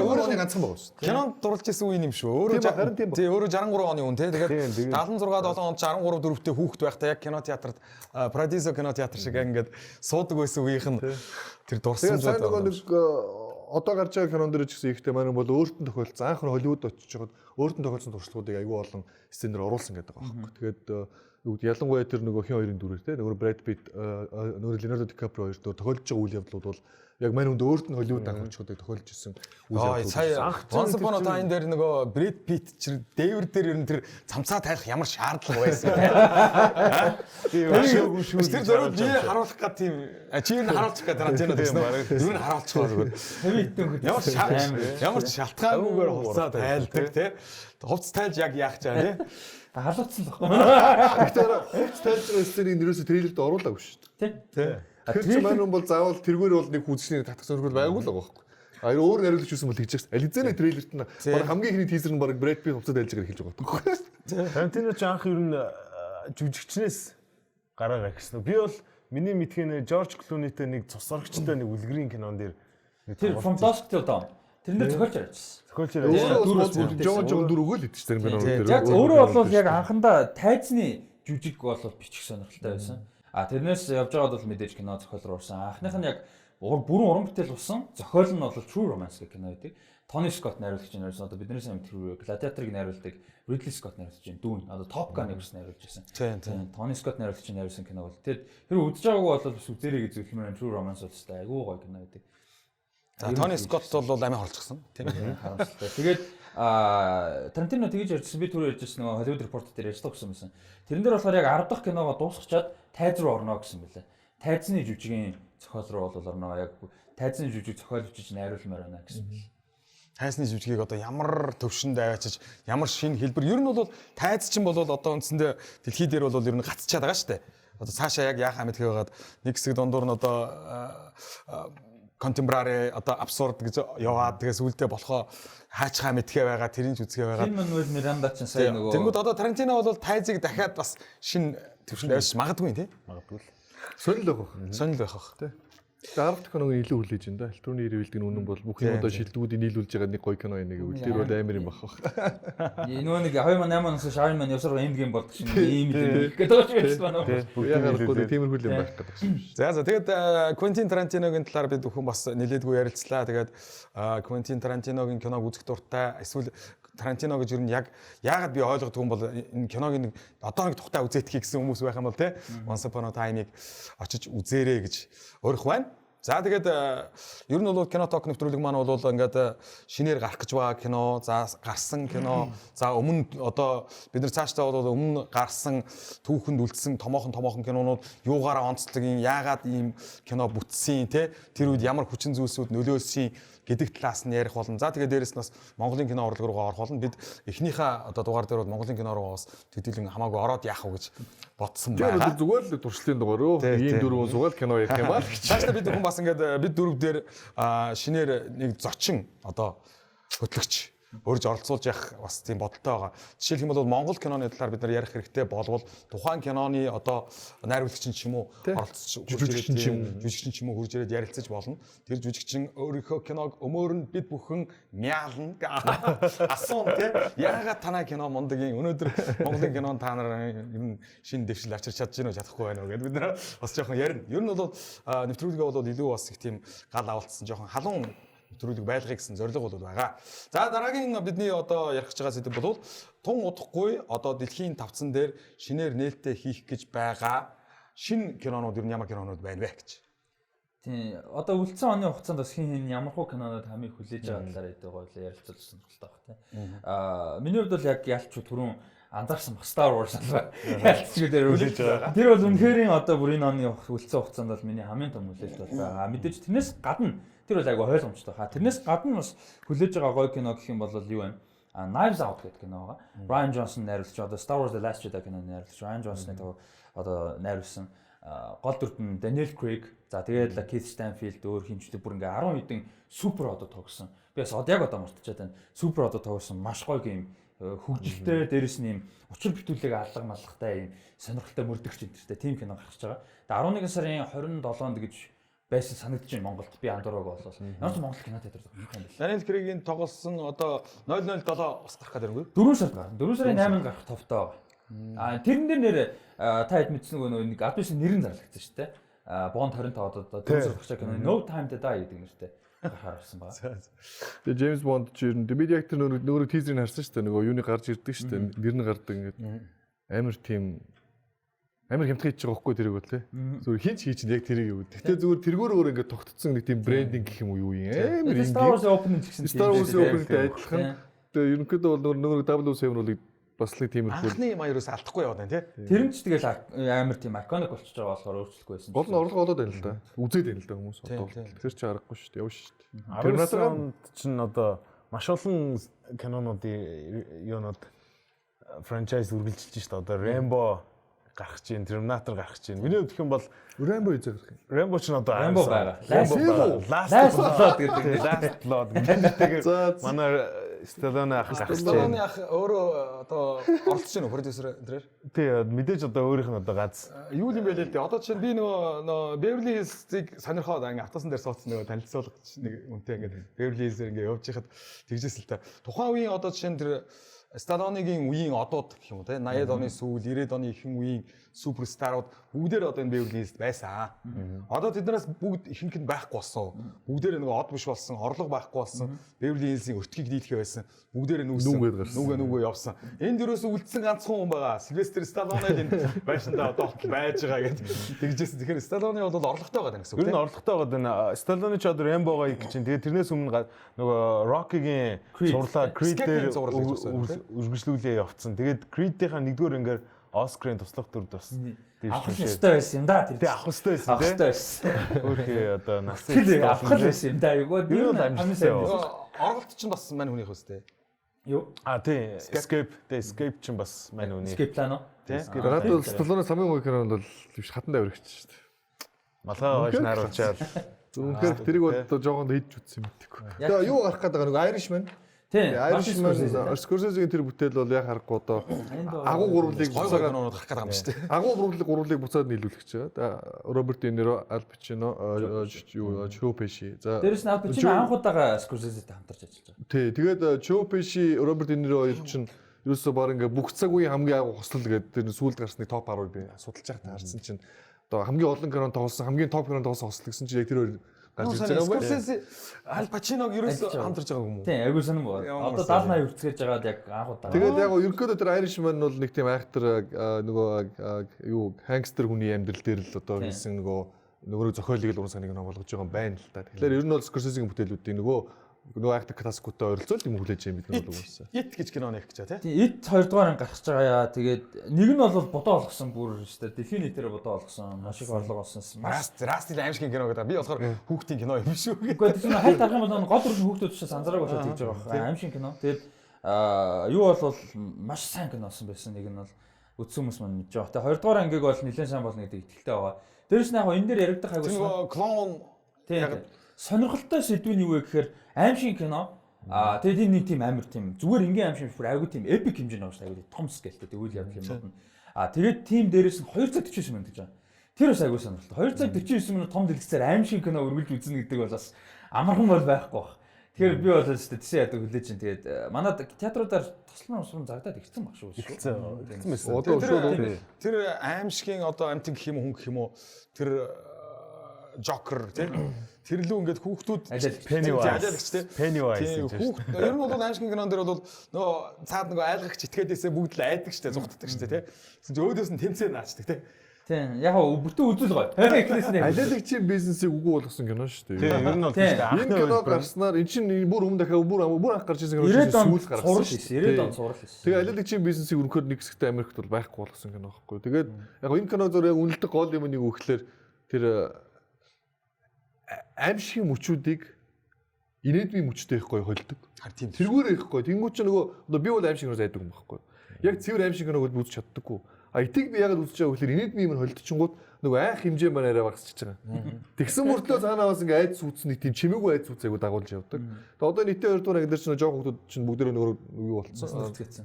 Өөр оны ганцхан байгаа шүү. Кинонд дурлж исэн үе юм шүү. Өөрөө 63 оны хүн те. Тэгээд 76 7 онд 63 4-тэй хүүхэд байхдаа яг кино театрт Парадисо кино театр шиг ингээд суудаг байсан үеийнх нь тэр дурсан жоо. Тэгээд одоо гарч байгаа кинон дээр ч гэсэн ихтэй маань бол өөртөө тохиолдсон анх нь Холливуд очиж байгаад өөртөө тохиолдсон туршлагуудыг аюул олон сценээр оруулсан гэдэг байгаа байхгүй. Тэгээд ялангуяа тэр нөгөө хин хоёрын дүрээр те нөгөө Брэд Питт нөгөө Леонардо Ди Каприо хоёр тохиолдож байгаа үйл явдлууд бол яг мань хүнд өөрт нь Холливуд анх очиход тохиолж исэн үйл явдлууд. Сая Once Upon a Time дээр нөгөө Брэд Питт чир дээвэр дээр ер нь тэр цамцаа тайлах ямар шаардлага байсан юм. Тэр зөвхөн би харуулах гад тийм чи ер нь харуулчих гэдэг Тарантино гэсэн үү? Ер нь харуулчих зүгээр. Ямар ч шалтгаангүйгээр хувцас тайлдаг тий. Хувцас тайлж яг яах чаа тий. Халууцсан л баггүй. Тэгэхээр хувцас тайлж байгаа сценыг нэрөөсөө трейлерт оруулаагүй шүү дээ. Тий. Тэр маань бол заавал тэргээр бол нэг хүзчний татах сонирхол байгаагүй л байгаа байхгүй. А өөр найруулагч юусэн бол тэгж байгаа. Ализены трейлерт нь баг хамгийн ихний тизер нь баг Брэд Питт хувцас тайлж байгааг хэлж байгаа байхгүй. Тарантино ч анх ер нь жүжигчнээс гараа гихсэн. Би бол миний мэдхийн Жорж Клунитэй нэг цус орогчтой нэг үлгэрийн кинон дээр тэр From Dusk Till Dawn тэрэн дээр зохиолч ярьжсэн. Зохиолч ярьсан. Жон дүр өгөөл идэж тэр кинон дээр. Яг өөрөө бол яг анхандаа тайзны жүжиг бол бичих сонирхолтой байсан. Тэрнээс явж байгаад бол мэдээж кино зохиол руу орсон. Анхных нь яг бүрэн уран бүтээл болсон. Зохиол нь бол True Romance гэх кино байдаг. Тони Скотт найруулагч нь байсан. Одоо биднээс амт тэр Gladiator-ыг найруулдаг Ridley Scott найруулж байна. Дүүн одоо Top Gun-ыг найруулж байсан. Тийм. Тони Скотт найруулагч нь найруулсан кино бол тэр үзэж байгаагүй бол бас үзээрэй гэж зөвлөмөр True Romance бол тест айгүй гоё кино байдаг. Тони Скотт бол амиа хорлцсон. Тийм. Харамсалтай. Тэгээд Тарантино тэгж ярьжсэн. Би түрүү ярьжсэн нөгөө Hollywood Report дээр ярьсан байсан. Тэрэн дээр болохоор яг 10 дахь киногоо дуусгачаад тайз руу орно гэсэн мөлий. Тайзны жүжигийн зохиол руу бол орно. Яг тайзны жүжиг зохиолжиж найруулмаар байна гэсэн мөлий. Тайзны жүжигийг одоо ямар төвшөнд аваачиж ямар шинэ хэлбэр ер нь бол тайз чинь бол одоо үндсэндээ дэлхий дээр бол ер нь гацчихад байгаа шүү дээ. Одоо цаашаа яг яах амт хийгээд нэг хэсэг дундуур нь одоо contemporary одоо абсурд гэж яваад тэгээс үлдээ болохоо хаачхаа мэдхээ байгаа тэрийг үзгээ байгаа. Лин-Мануэль Миранда ч сая нөгөө. Тэнгүүд одоо Тарантино бол тайзыг дахиад бас шинэ төвшөнд авч магадгүй тий. Магадгүй л. Сонирхол байх. Сонирхол байх бах. Тий. Дараагийн киног илүү хүлээж байна да. Түрүүний ирүүлдэг нь үнэн бол бүх юм одоо шилдэгүүдийг нийлүүлж байгаа нэг гоё кино энийг үл тэр бол амар юм бах. Нөгөө нэг 2008 оноос Sharon Man явсаар энд гейм болдог шиг ийм юм гэдэг ч байна. Яагаад тиймэрхүү юм байх гэдэг юм шиг. За тэгээд Quentin Tarantino-гийн талаар бид бүхэн бас нэлээдгүй ярилцлаа. Тэгээд Quentin Tarantino-гийн киног үзэх дуртай эсвэл Тарантино гэж юу нь яг яагаад би ойлгодгүй юм бол энэ киногийн нэг одоо нэг тухтай үзээтгэхий гэсэн хүмүүс байх юм бол те Once Upon a Time-ыг очиж үзээрэй гэж өөрөх байна. За тэгээд ер нь бол Кино Talk нэвтрүүлэг маань бол ингээд шинээр гарах гэж байгаа кино, за гарсан кино, за өмнө одоо бид нар цаашдаа бол өмнө гарсан түүхэнд үлдсэн томоохон кинонууд юугаараа онцлогын яагаад ийм кино бүтсэн те тэр үед ямар хүчин зүйлсүүд нөлөөлсөн гэдэг талаас нь ярих болно. За тэгээд дээрэс нь бас Монголын кино урлаг руугаа орох болно. Бид эхнийхээ одоо дугаар дээр бол Монголын кино руугаа бас төдийлөн хамаагүй ороод яах вэ гэж бодсон байна. Тэгээд зүгээр л туршлын дугаар өө. Ийм дөрвөн сугаал кино ярих юм аа. Цаашдаа бид хүн бас ингээд бид дөрөв дээр шинээр нэг зочин одоо хөтлөгч өөрж оролцуулж явах бас тийм бодолтой байгаа. Жишээлх юм бол Монгол киноны талаар бид нар ярих хэрэгтэй болвол тухайн киноны одоо найруулагч ч юм уу оролцож жүжигчин ч юм уу хурж ирээд ярилцаж болно. Тэр жүжигчин өөрийнхөө киног өмөр нь бид бүхэн мяална асуун тий яагаад танай кино мундагийн өнөөдөр Монголын кинон та нар ер нь шинэ дэвшил авчирч чадж гинөө чадахгүй байна уу гэдээ бид нар бас жоохон ярина. Ер нь бол нэвтрүүлгээ бол илүү бас их тийм гал авалтсан жоохон халуун нэвтрүүлэг байлгахыг гэсэн зорилго бол байгаа. За дараагийн бидний одоо ярих гэж байгаа сэдв бол тун удахгүй одоо дэлхийн тавцан дээр шинээр нээлттэй хийх гэж байгаа шинэ кинонууд ер нь ямар кинонууд байна вэ гэж. Тийм одоо үлдсэн оны хугацаанд бас хин ямархуу кинонууд хамгийн хүлээж байгаа талаар яддаг гоё ярилцуулж сонирхолтой баг тийм. Миний хувьд бол яг ялч түрүүн анзаарсан баг Star Wars ялцчгүй дээр үлээж байгаа. Тэр бол үнэхээр одоо бүр энэ оны үлдсэн хугацаанд бол миний хамгийн том хүлээлт бол байгаа. Мэдээж тэрнээс гадна тэр бол айгүй ойлгомжтой хаа. Тэрнээс гадна бас хүлээж байгаа гоё кино гэх юм бол юу вэ? Knives Out гэдэг кино байгаа. Ryan Johnson найруулж одоо Star Wars The Last Jedi киноны найруулж Ryan Johnson-ыг одоо найруулсан гол дүрдэн Daniel Craig. За тэгээд Keith Stanfield өөр хинчдэг бүр ингээ 10 хэдэн супер одоо тогсон. Би бас яг одоо мартчихад байна. Супер одоо тогсон маш гоё гейм хөгжилтэй дээрэс нь юм учир бүтүүлэг алга малгатай юм сонирхолтой мөрдөгч энтертэй тим кино гарч байгаа. Тэгээд 11 сарын 27-нд гэж байсан санагдаж байна Монголд би андуураг болол. Ямар ч Монгол кино театрт гарах юм байна. Daniel Craig-ийн тоглосон одоо 007 бас гарах гэдэг юм. 4 сард гарна. 4 сарын 8-нд гарах товтой байгаа. Тэрэн дээр нэр та хэд мэдсэн нэг адвис нэрэн зарлагдсан шүү дээ. Bond 25 одоо 4 сард гарч байгаа кино No Time to Die гэдэг нэртэй гарахаар ирсэн байгаа. Тэгээ James Bond ч ер нь бид яг тэр нөгөө тийзерийг харсан шүү дээ. Нөгөө юуны гарч ирдэг шүү дээ. Нэр нь гардаг ингээд амар тийм амар хямдхан хийж байгаа байхгүй тэрийг бол тий. Зүгээр хийж яг тэрийг юу. Гэхдээ зүгээр тэргээр өөр ингээд тогтцсон нэг тийм брендинг гэх юм уу юу юм. Амар юм. Star Wars Opening гэсэн. Star Wars Opening-тэй адилхан. Тэгээ ерөнхийдөө бол нөгөө 007 бол бас нэг тиймэрхүү. Анхны маяраас алдахгүй яваад байна тий. Тэр нь ч тэгэл амар тийм iconic болчихж байгаа болохоор өөрчлөхгүй байсан. Гол нь орлого олоод байна л да. Үзээд байна л да хүмүүс одоо. Тэр чинь аргагүй шүү дээ. Явна шүү дээ. Terminator чинь одоо маш олон кинонуудын юунууд франчайз үргэлжилж шүү дээ. Одоо Rainbow гарах чинь, Terminator гарах чинь. Миний хувьд гэх юм бол Rainbow хийж байгаа. Rainbow чинь одоо Rainbow байгаа. Last Blood гэдэг. Last Blood гэдэг. Манай Stallone ах гарч чинь. Stallone ах өөрөө одоо оролцож байна уу продюсер энэ? Тий, мэдээж одоо өөрийнх нь одоо гац. Юу юм бэ л дээ. Одоо чинь би нөгөө Beverly Hills-ийг сонирхоод ингээ автобусан дээр суудсан нөгөө танилцуулгач нэг үнтэй ингээ Beverly Hills-ээр ингээ явж байхад тэгжсэн л та. Тухайн үеийн одоо жишээ нь тэр Stallone-гийн үеийн одууд гэх юм уу те 80-ад оны сүүл 90-ад оны ихэнх үеийн суперстарууд бүгдээр одоо энэ Beverly Hills байсан. Одоо тэднээс бүгд ихэнх нь байхгүй болсон. Бүгдээр нөгөө од биш болсон, орлого байхгүй болсон. Beverly Hills-ийн өртгийг дийлхээ байсан. Бүгдээр нүгөө явсан. Энд ерөөсөө үлдсэн ганцхан хүн байгаа. Sylvester Stallone энэ байшинда одоо байж байгаа гэдэг тэгжсэн. Тэгэхээр Stallone бол орлоготой байгаа гэсэн үг тийм. Ер нь орлоготой байгаа. Stallone ч одоо Rainbow-га их чинь. Тэгээд тэрнээс өмнө нөгөө Rocky-гийн сурлаа Creed дээр үргэлжлүүлээ явцсан. Тэгээд Creed-ийн нэгдүгээр ингээд Оскарын туслах дүрд бас авах ёстой байсан юм да. Тэг авах ёстой байсан тийм. Авах ёстой байсан. Өөрхий одоо нас авах байсан юм да. Юу амжилттай. Оролт чинь бас мань хүнийх өстэй. Юу? Тийм. Escape чинь бас мань хүний. Escape план уу? Тийм. Гараад Stallone хамгийн гоё кинонд бол шатан даврагч шүү дээ. Малгай гоош наруулчаад Үнэхээр тэрийг бол одоо жоохон хийж үтсэн юм мэдээгүй. Тэгээ юу гарах гэдэг нэг Irishman. Тийм. Irishman Scorsese-гийн тэр бүтээл бол яг харахгүй одоо агуу гурвлыг буцаагаад гарах гэдэг юм шүү дээ. агуу гурвлыг буцаад нийлүүлэх гэж байгаа. Роберт Де Ниро, Ал Пачино, Joe Pesci. За дээрээс нь Ал Пачино анх удаага Scorsese-тэй хамтарч ажиллаж байгаа. Тий, тэгээд Joe Pesci, Роберт Де Ниро хоёр чинь ерөөсөө баг ингээ бүх цаг үеийн хамгийн агуу хослол гэдэг тэр сүүлд гарсныг топ 10-ыг би судалж байхдаа харсан чинь одоо хамгийн олон кинонд тоглосон, хамгийн топ кинонд тоглосон хослол гэсэн чинь яг тэр хоёр гарч ирж байгаа юм байна. Scorsese Ал Пачиног ерөөсөө хамтарч байгаа юм уу? Тийм, айгуу сонирн байна. Одоо 70-80 хүрцгээж байгаад яг анх удаа. Тэгээд яг ерөнхийдөө тэр Irishman бол нэг тийм айхтар нөгөө юу хангстер хүний амьдрал дээр л одоо хийсэн нөгөө зохиолыг л уран санааг нь болгож байгаа юм байна л та. Тэгэхээр ер нь бол Scorsese-гийн бүтээлүүдийн нөгөө айхтар классикуудтай ойролцоол юм хүлээж байгаа юм бид нар бол уусаа. Ит гэж кино нэх гэж тий. Тийм, It 2 дугаар анги гарч байгаа яа. Тэгээд нэг нь бол бодоо олгосон бүр шүү дээ. Дэлхийн нийтээр бодоо олгосон. Маш их орлого олсон. Растил аимшигын кино гэдэг. Би болохоор хүүхдийн кино юм шүү. Гэхдээ тийм хайр тарах юм бол гол дүр хүүхдүүд учраас анзаараагүй болоод тэгж байгаа байна. Аимшиг кино. Тэгээд юу бол маш сайн кино болсон байсан. Нэг нь бол үтсэн хүмүүс маань мэдж байгаа. Тэгээд 2 дугаар ангиг бол нэлээд сайн болно гэдэг итгэлтэй байгаа. Дээрс нь яг энэ дээр яригдах айгуу клон тийм сонирхолтой сэдвийн юу вэ гэхээр аимшиг кино. Тэгээд энэ нэг тийм амар тийм зүгээр ингийн аимшиг бүр айгуу тийм эпик хэмжээний байгаа шүү дээ. Айгуу том скейлтэй үйл явдал юм байна. Тэгээд тийм дээрээс нь 2 цаг 49 минут гэж байгаа. Тэр бас айгуу сонирхолтой. 2 цаг 49 минут том дэлгэцээр аимшиг кино үргэлж үзнэ гэдэг бол бас амархан бол байхгүй баг. Тэгэхээр би бол шүү дээ тийшээ яадаг хүлээж чинь тэгээд манад театруудаар тослон усрын загдаад игцэн баг шүү. Игцэн байсан. Тэр аимшигын одоо амтын гэх юм уу хүн гэх юм уу тэр Joker тийм тэр лүү ингээд хүүхдүүд Pennywise тийм хүүхд ер нь бол аимшигын кинон дээр бол нөгөө цаад нөгөө айлгагч итгээдээсээ бүгд л айдаг штэ зүгтдаг штэ тийм өөдөөс нь тэмцээн наачдаг тийм тийм яг бүтэн үзэл гоё алиалагчийн бизнесийг үгүй болгосон кино шүү дээ. Тийм ер нь бол тийм энэ кино гарснаар эн чинь бүр өмнө дахиад бүр анх гарч ирсэн кино сүүл гарсан. 90 он сурал хийсэн. Тэгээ алиалагчийн бизнесийг өрнөхөд нэг хэсэгтээ Америкт бол байхгүй болгосон кино байхгүй. Тэгээд яг энэ кино зөв яг үнэлдэг гол юм нэг үхлээр тэр аимшигын мөчүүдийг инээдмийн мөчтэй их гоё холдог. Тэргүүрээ их гоё. Тэнгүүч чинь нөгөө би бол аимшиг кино зайдаг юм байхгүй. Яг цэвэр аимшиг киног бол үзэж чаддаггүй. Итийг би ягаад үзэж байгаа вэ гэхээр инээдмийн юм холдчихгонгууд нөгөө айх хэмжээ маань арай багасчихж байгаа. Тэгсэн мөртлөө цаанааваас ингээ айц үүснэг тийм чимээгүй айц үүсэйг дагуулж явдаг. Тэгээ одоо нийтээ 2 дугаар ангидэр чинь жоох хүмүүс чинь бүгдээрээ нөгөө юу болцсон.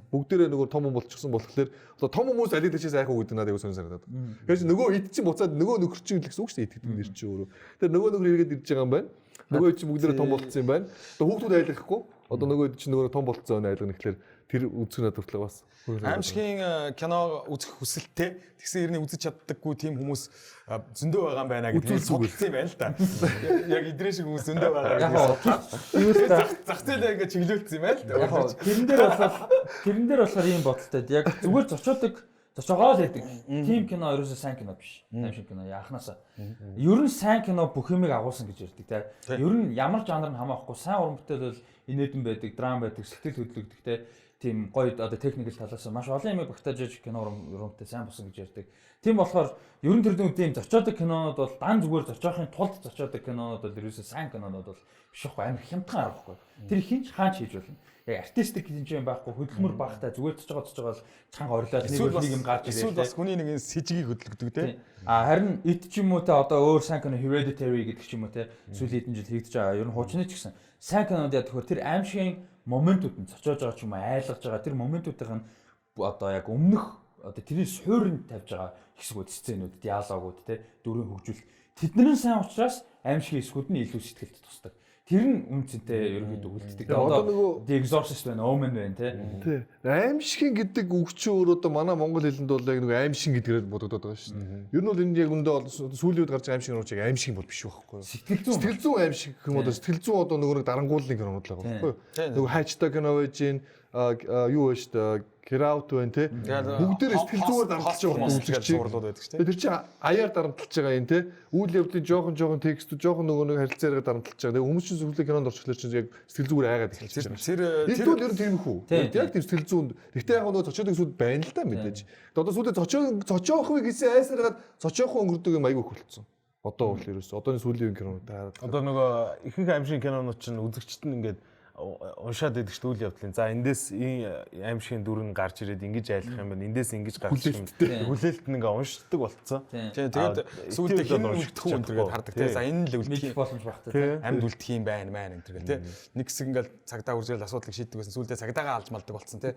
Бүгдээрээ нөгөө том хүн болчихсон болохоор одоо том хүмүүс алид дэчээс айх уу гэдэг надад аягүй сонир санагдаад. Тэгэхээр нөгөө ид чинь буцаад нөгөө нөхөр чинь л гэсэн үг шүү дээ итгэдэг нэр чинь өөрөө. Тэр нөгөө нөхөр иргэд ирж байгаа юм байна. Нөгөө чинь бүгдээрээ том болцсон юм байна. Одоо хүүхдүүд айлгахгүй. Одоо нөгөө чинь нөгөө том болцсон өн айлгана гэхэлэр тэр үзэх надад хүртэл бас аимшигын кино үзэх хүсэлтэй тэгсэн хэрний үзэж чаддаггүй тийм хүмүүс зөндөө байгаа юм байна гэдэг судалсан юм байна л да. Яг идрээ шиг хүмүүс зөндөө байгаа. Яг зах зээлээ ингэ чиглүүлсэн юм байна л да. Тэрэн дээр болохоор ийм бодолтой. Яг зүгээр зочоогоо л байдаг. Тим кино ерөөсөө сайн кино биш. Аимшиг кино яахнасаа. Ер нь сайн кино бүх юмыг агуулсан гэж ярьдаг те. Ер нь ямар жанр нь хамаахгүй сайн уран бүтээл бол инээдэн байдаг, драм байдаг, сэтгэл хөдлөгдөх те. Тийм гоё одоо техникэл талаас маш олон юмыг багтааж иж кино урамтай сайн болсон гэж ярьдаг. Тийм болохоор ер нь тэр тийм зочоодог кинонууд бол дан зүгээр зочоохын тулд зочоодог кинонууд бол ерөөсөө сайн кинонууд бол биш байхгүй амар хямдхан аргагүй. Тэр хинч хаач хийж болно. Яг артистик хэмжээ байхгүй хөдөлмөр багтай зүгээр цоцож байгаа бол чанга орлоод нэг юм гарч ирээ. Эсвэл бас хүний нэг сэжгийг хөдөлгдөг те. Харин It ч юм уу те одоо өөр сайн кино Hereditary гэдэг ч юм уу те сүүлийн хэдэн жил хийгдэж байгаа. Ер нь хуучны ч гэсэн сайн кинод яг тэгэхээр тэр аимшигын моментууд нь цочоож байгаа ч юм уу айлгаж байгаа тэр моментуудын одоо яг өмнөх одоо тэрний суурьнд тавьж байгаа хэсгүүд сценүүд диалогууд те дөрвийн хөгжүүлэлт тэдний сайн учраас аимшигын хэсгүүд нь илүү сэтгэлд тусдаг. Тэр нь үнцэнтэй ерөнхийдөө үлддэг. Одоо нөгөө The Exorcist байна, Omen байна тий. Аимшигын гэдэг үг чинь өөрөө одоо манай монгол хэлэнд бол яг нөгөө аимшиг гэдгээр бодогдоод байгаа шүү дээ. Ер нь бол энэ яг өндөө сүүлийн үед гарч байгаа аимшиг нууч яг аимшиг бол биш байхгүй юу? Сэтгэл зүйн аимшиг гэх юм одоо сэтгэл зүйн одоо нөгөө нэг дарангууллын кинонууд л байгаа байхгүй юу? Нөгөө хайчтай кино байж гин юу вэ шүү дээ Get out байна те. Бүгдээр сэтгэл зүгээр дарамтлаж байгаа үзэгч зурлууд байдаг шүү дээ. Тэр чинь аяар дарамтлаж байгаа юм те. Үйл явдлын жоохон текстүүд жоохон нөгөө нэг харилцаараа дарамтлаж байгаа. Тэгээ хүмүүс чинь сүлээ кинонд орчихлоо чинь яг сэтгэл зүгээр айгаад эхэлчихэж байгаа. Тэр бол ер нь тийм их үү? Яг тийм сэтгэл зүйн. Гэхдээ яг нөгөө цочоодаг сүд байна л да мэдээж. Тэгээ одоо сүлээ цочоохыг гэсэн айсараад цочоохоо өнгөрдөг юм айгүй хөлцсөн. Одоо бол ерөөс одооний сүүлийн кинонууд хараад. Одоо нөгөө ихэнх аимшиг кинонууд чинь үзэгчт нь ингээд уншаад байдаг шүү үйл явдлын. За эндээс аим шиг дүр нь гарч ирээд ингэж айлах юм байна. Эндээс ингэж гарч ирэх юм. Хүлээлт нь ингээ уншдаг болцсон. Тэгээд сүүлдээ хин үлдэх хүн гэдэг хардаг тийм. За энэ л үлдэх боломж багтаа тийм. Амьд үлдэх юм байна мэн энэ төр тийм. Нэг хэсэг ингээл цагдаа үржил асуудлыг шийддэг байсан. Сүүлдээ цагдаагаа алж малдаг болцсон тийм.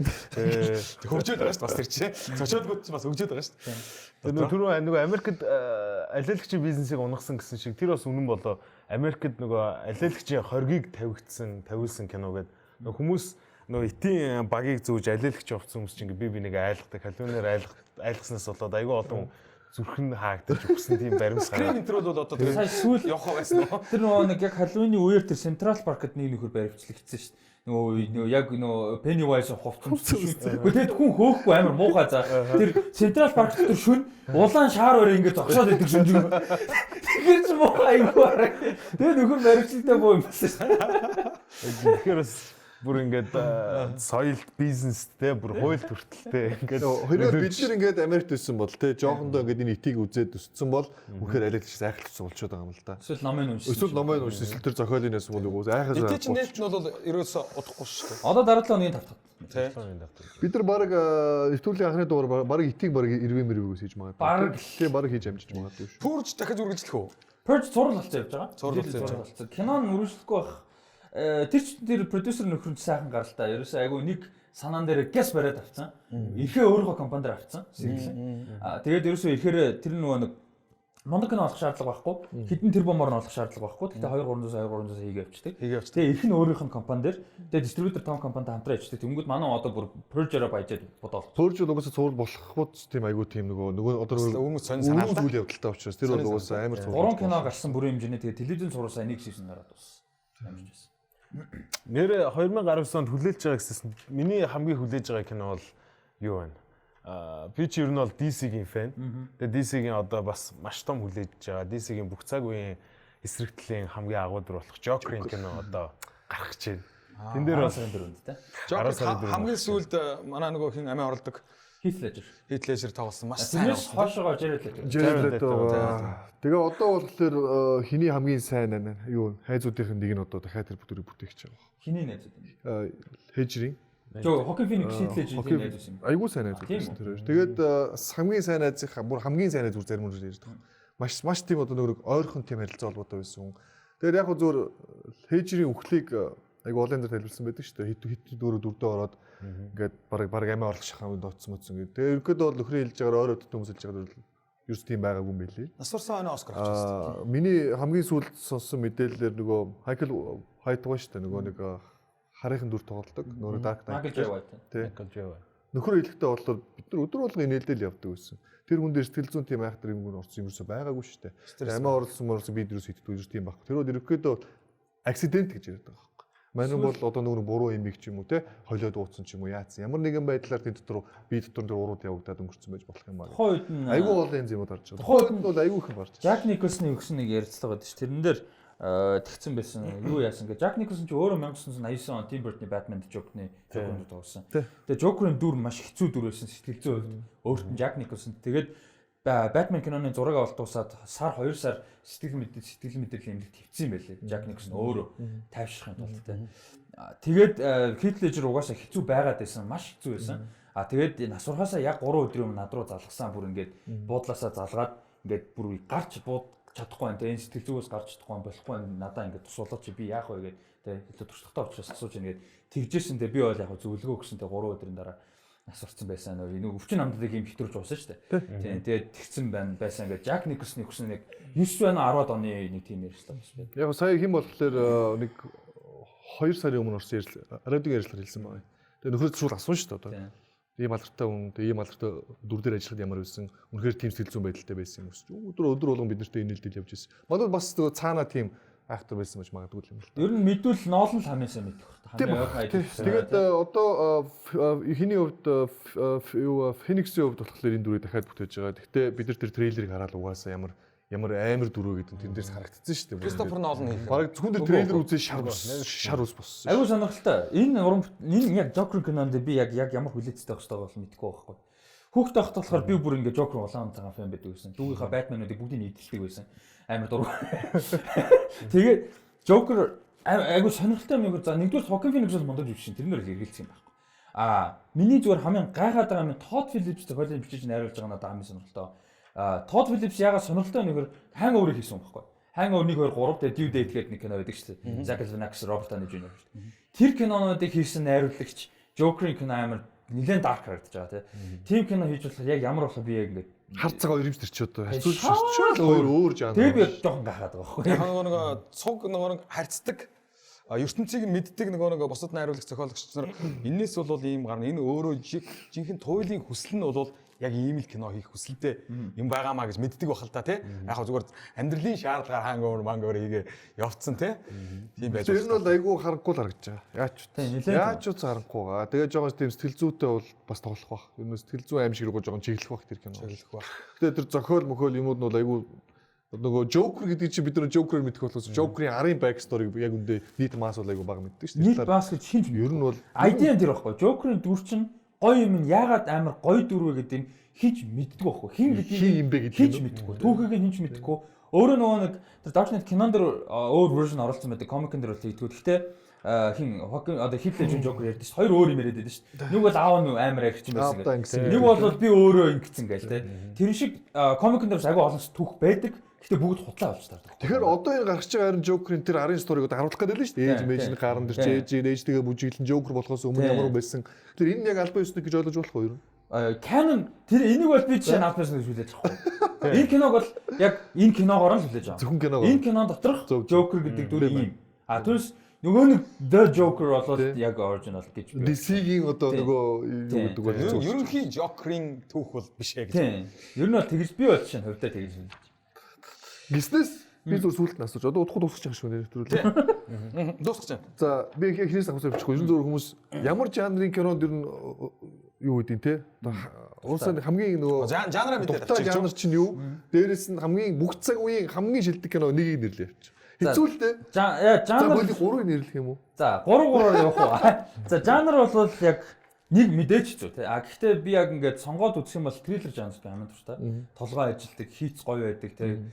Хөржөөд байгаа шүү дээ бас тэр чинь. Цочоодгууд ч бас өгжөөд байгаа шүү дээ. Түрүү нөгөө Америкт алиалагчийн бизнесийг унгасан гэсэн шиг тэр бас үнэн болоо. Америкт нөгөө алиалагчийн хоргийг тавиулсан кино гэдэг. Нөгөө хүмүүс нөгөө этийн багийг зөөж алиалагч явуулсан хүмүүс чинь би нэг айлгадаг, халуунаар айлгаснаас болоод айгүй олон зүрхэн хаагдаж өгсөн тийм баримс гараад. Скрин интер бол одоо сая сүүл явах байсан уу? Тэр нөгөө нэг яг халууны үеэр тэр Central Park-д нэг нөхөр баримтлал хийсэн шүү дээ. Нөгөө яг нөгөө Pennywise хувцсан шүү. Тэгээд хүн хөөхгүй амар муухай заа. Тэр Central Park дээр шүн улаан шаар өрөө ингээд зогсоод идэг шүн. Тэгэхээр ч муухай айгүй арга. Тэгээд нөхөр баримтлалтай боо юм болсон шүү. Тэгэхээр бас бүр ингээд соёл бизнестэй бүр хууль төртөлтэй ингээд хоёроо бид нар ингээд Америкт өссөн бол те жоохондоо ингээд энэ итийг үзээд өссөн бол үнэхээр алиалагч сайхалцсан болчиход байгаа юм л да. Эсвэл номын уншсан. Эсвэл номын уншсан. Эсвэл тэр зохиолын нэс бол үгүй айхаас. Эдгээр чинь нээлт нь бол ерөөсө удахгүй шүү дээ. Одоо дараа 7 өдрийн тавтах. Бид нар баг нэвтрүүлгийн анхны дугаар баг итийг баг ирвэмэрвгээс хийж магадгүй. Тэгээ баг хийж амжиж магадгүй шүү. Пүрж дахиж үргэлжлэх үү? Purge зураг болцоо явж байгаа. Зураг болцоо. Кинон үргэлжлэхгүй байх. Тэр продюсер нөхөр нь сайхан гаралтай. Ерөөсөө айгүй нэг санаан дээр гэс бариад авцсан. Эрхээ өөрийнхөө компанидэр авцсан. Сэргэлэн. Тэгээд ерөөсөө ихээр тэр нөгөө нэг мондог кино олох шаардлага байхгүй. Хэдэн тэрбумаар нь олох шаардлага байхгүй. Гэхдээ 2-300 хийгээ авчдаг. Тэгээд эрх нь өөрийнх нь компанидэр. Тэгээд дистрибьютор том компанид хамтран ажилладаг. Тэнгүүд манай одоо бүр Purge-ороо баяжаад бодоол. Purge угаасаа цуврал болохгүй тийм айгүй тийм нөгөө одоо хүмүүс сонь санаалаа үйл явдалтай учраас тэр бол угаасаа амар цуврал. 3 кино гарсан бүрийн хэмжээний тэгээд телевизэн цувралсаа нэг сизон гараад дууссан. Амжиж байсан. Нэр 2019 онд хүлээлж байгаа гэсэн миний хамгийн хүлээж байгаа кино бол юу байна? Би ч ер нь бол DC-гийн фэн. Тэгээ DC-гийн одоо бас маш том хүлээж байгаа. DC-гийн бүх цаг үеийн эсрэгтлийн хамгийн агуулдар болох Joker-ийн кино одоо гарах гэж байна. Тэн дээр бас Joker хамгийн сүүлд манай нөгөө хин амиа орлдог Heath Ledger тоглосон маш сайн. Хоошоогоо Jared Leto. Тэгээ одоо болохоор хиний хамгийн сайн юу хайзуудын нэг нь одоо дахиад тэр бүдэрийг бүтээгч байгаа. Хиний найзууд юм. Хежрийн. Joaquin Phoenix Heath Ledger-ийн найз юм. Айгуу сайн найз байсан тэр. Тэгээд хамгийн сайн найзынхаа бүр хамгийн сайн найз үр зарим нь ярьдаг. Маш тийм одоо нэг ойрхон тийм харилцаа холбоотой байсан. Тэгээд яг хөө зөв Хежрийн үхлийг айгуу олон дээр тайлбарсан байдаг шүү дээ. Хит дөрөдөө ороод ингээд баг амиа орлох шахаад дооцсон мөцсөн гэдэг. Тэгээд ерөөдөө бол нөхрийн хэлж байгаа ойроо төмөс хэлж байгаа ерөөс тийм байгаагүй юм байлээ. Насварсан оноо Оскар авчихсан. Миний хамгийн сүүлд сонссон мэдээлэлээр нөгөө Michael White байгаа шүү дээ. Нөгөө нэг харийнхын дүр тоглолдог. Нөгөө Dark Knight. Michael J. White. Нөхөр хэлэхдээ болохоор бид нар өдөр болгон инээлдэл явдаг байсан. Тэр хүн дээр сэтгэл зүйн тийм айхтар юм орсон юмсоо байгаагүй шүү дээ. Амиа орлсон бид юус итгэдэг ерөөс тийм баг. Тэр ерөөдөө accident гэж яриад байгаа. Манай бол одоо нөгөө буруу имийг ч юм уу те холиод ууцсан ч юм уу яатсан. Ямар нэгэн байдлаар тэд дотор би дотор тэр урууд явагдаад өнгөрцөн байж болох юм байна. Айгүй олон юмуд гарч байгаа. Тухайд нь бол айгүй их гарч. Jack Nicholson-ы өгсөн нэг ярилцлага байдаг ш. Тэрэн дээр тэгсэн байсан. Юу яасан гэ Jack Nicholson ч өөрөө 1989 он Tim Burton-ы Batman Joker-ны Joker-д тоглосон. Тэгээ Joker-ын дүр маш хэцүү дүр байсан сэтгэл зүйн хувьд. Өөрт нь Jack Nicholson. Тэгээд Batman киноны зураг авалт дуусаад сар 2 сар сэтгэл мэдрэлийн эмнэлэгт хэвцсэн байлээ. Jack Nicholson өөрөө тайвшрахын тулд те. Тэгээд Heath Ledger угаасаа хэцүү байгаад байсан, маш хэцүү байсан. Тэгээд насурхаасаа яг 3 өдрийн өмнө над руу залгасан бүр ингээд буудлаасаа залгаад ингээд бүр гарч бууд чадахгүй байна те. Энэ сэтгэл зүгээс гарч чадахгүй болохгүй надаа ингээд тусуулаад чи би яах вэ гэдэг те. Илүү туршлагатай учраас асууж ингээд тэгжсэн те. Би бол яг зөвлөгөө өгсөн те 3 өдрийн дараа насварсан байсан нөө өвчин амддаг юм хэвтэрж уусан шүү дээ. Тийм тэгээд тэгсэн байсан ингээд Jack Nicholson-ы өгсөн нэг 9 байна 10-аад оны нэг тийм ярьсан байна. Яг сая хэм болохоор нэг 2 сарын өмнө орсон радиогийн ярилцлага хэлсэн байна. Тэгээд нөхрөөд шууд асуусан шүү дээ одоо. Ийм алдартай хүн, ийм алдартай дүр дээр ажиллахад ямар байсан, үнэхээр тийм сэтгэл зүйн байдалтай байсан юм уу? Өдөр болгон бид нартай инээлдэл явж ирсэн. Манайд бас цаанаа тийм айхтар байсан байж магадгүй юм л. Ер нь мэдвэл ноолн л хамгийн сайн мэдэх байна. Тэгээд одоо хиний хувьд Phoenix-ийн хувьд болохоор энэ дүрийг дахиад бүтээж байгаа. Гэхдээ бид нар тэр трейлерыг хараад угаасаа ямар амар дүрөө гэдэг тэн дээрс харагдсан шүү дээ. Christopher Nolan хийх. Бараг зөвхөн тэр трейлер үзээ шар ус боссон. Аюу сонирхолтой. Энэ яг Joker кинонд би яг ямар хүлээцтэй байх ёстой бол мэдэхгүй байхгүй. Хүүхдээ ахт болохоор би бүр ингээ Joker улаан цагаан фэн байдаг байсан. Дүүгийнхаа Batman-уудыг бүгдийг нийтэлдэг байсан. Амар дург. Тэгээд Joker айгу сонирхолтой юм. За нэгдүгээр Joaquin Phoenix бол мондож биш. Тэрнээр л эргэлцсэн юм байхгүй. Миний зүгээр хамгийн гайхаад байгаа юм Todd Phillips зохиолын бичиж найруулж байгаа надад хамгийн сонирхолтой. Todd Phillips ягаад сонирхолтой нөхөр Hangover-ыг хийсэн юм байхгүй. Hangover 1 2 3 тэгээ Due Date гэдэг нэг кино байдаг шүү дээ. Zack Galifianakis, Robert Downey Jr. шүү дээ. Тэр кинонуудыг хийсэн найруулагч Joker-ийн кино амар нэлээд dark харагдаж байгаа тийм кино хийж болохоор яг ямар болох би яг ингээд харцаг хоёр юмс төрч одоо харцуулж өөр жанр. Тэгээ би жоохон гахаад байгаа байхгүй. Яг нөгөө цуг нөгөө харьцдаг ертөнцийг мэддэг нөгөө бусад найруулагч зохиолагч нар энэс бол ийм гарна. Энэ өөрөө жинхэнэ туйлын хүсэл нь бол яг ийм л кино хийх хүсэлтэй юм байгаамаа гэж мэддэг бахал та тий. Яг зүгээр амьдралын шаардлагаар хангоор хийгээ явцсан тий. Тийм байж байна. Тэр нь бол айгүй харахгүй л харагдаж байгаа. Яаж ч харахгүй байгаа. Тэгээ жоохон тийм сэтгэл зүйтэй бол бас тоглох бах. Ер нь сэтгэл зүй аим шиг рүү жоохон чиглэх бах тэр кино. Чиглэх бах. Тэгээ тэр зохиол мөхөөл юмуд нь бол айгүй нөгөө Joker гэдэг чинь бид нар Joker-ыг мэдэх болохоос Joker-ийн арын back story-г яг үндэ нийт масс бол айгүй бага мэддэг шүү дээ. Нийт масс гэж хинж ер нь бол ID тэр байхгүй. Joker-ийн дүр чинь гоё юм нь яагаад амар гоё дүр вэ гэдэг нь хинж мэддэг байхгүй. Хин гэдгийг юм бэ гэдэг хинж мэддэггүй. Түүхийг нь хинж мэддэггүй. Өөрөө нөгөө нэг тэр Dark Knight кинон дэр өөр version оролцсон байдаг. Comic-ын дэр бол хийдгүү. Гэхдээ хин одоо Hitler Joker ярьдээ шүү. Хоёр өөр юм яриад байдаг шүү. Нэг бол аав нь амар архич юм байсан гэх. Нэг бол би өөрөө ингэсэн гээл те. Тэр шиг Comic-ын дэр агай олон түүх байдаг. Гэтэ бүгд хутлаа болж таардаг. Тэгэхээр одоо энэ гарч байгаа харин Joker-ийн тэр арын сториг одоо харуулах гэдэг л шүү дээ. Ээж мэж гаран дэр ээжтэйгээ бүжиглэн Joker болохоос өмнө ямар байсан. Тэр энэ яг албан ёсны гэж ойлгож болох уу юу? Canon тэр энийг бол би жишээ нь албан ёсны гэж хүлээж авахгүй. Энэ киног бол яг энэ киногоор л хүлээж авах. Зөвхөн киног. Энэ кинон доторх Joker гэдэг дүр ийм. Түүнээс нөгөө нэг The Joker болоод яг original гэж би. DC-ийн одоо нөгөө юу гэдэг бол ерөнхий Joker-ийн түүх бол биш ээ гэж. Тийм. Ер нь бол тэгж би бол чинь хувьдаа тэгж юм. Бизнес би зөв сүулт нь асууж одоо удахгүй дуусгах гэж байна нэртрүүлээ. Дуусгах чинь. За би ихнээс асууж явчихгүй. Ер нь зөв хүмүүс ямар жанрын кинонд ер нь юу гэдэг те? Уусаа хамгийн нөгөө жанраа мэдээд авчих. Жанр чинь юу? Дээрээс нь хамгийн бүх цаг үеийн хамгийн шилдэг кино нэгийг нэрлэе явчих. Хэцүүлтэй. Жанр за 3-ыг нэрлэх юм уу? За 3-3-оор явах уу? За жанр бол яг нэг мэдээч зү тий. Гэхдээ би яг ингээд сонгоод үзэх юм бол триллер жанр амар дуртай. Толгой ажилтдаг, хийц гоё байдаг тий.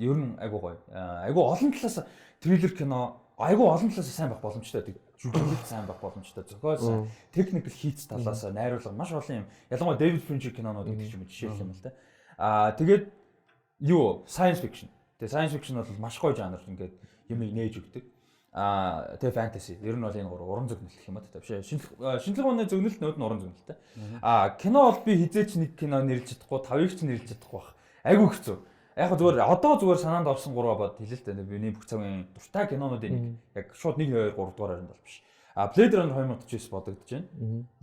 Ер нь айгу гоё. Айгу олон талаас триллер кино айгу олон талаас сайн байх боломжтой байдаг. Жүжиглэл сайн байх боломжтой. Зохиол техникл хийц талаас найруулга маш олон юм. Ялангуяа Дэвид Финчер кинонууд гэдэг юм жишээлх юм л тий. Тэгээд юу science fiction. Тэгээ science fiction бол маш гоё жанр ингээд юмыг нээж өгдөг. Тэгээ фэнтези. Ер нь бол энэ уран зөгнөлт гэх юм аа та. Шинжлэх ухааны зөгнөлт нүүд нь уран зөгнөлттэй. Кино бол би хизээч нэг кино нэрлж чадахгүй, 5-ыг ч нэрлж чадахгүй байх. Айгу хэцүү. Яг зүгээр одоо зүгээр санаанд орсон 3 бод хэлээ л дээ. Биний бүх цагийн дуртай кинонуудын нэг. Яг шууд 1 2 3 дугаар харин бол биш. Blade Runner 2049 бодогдож байна.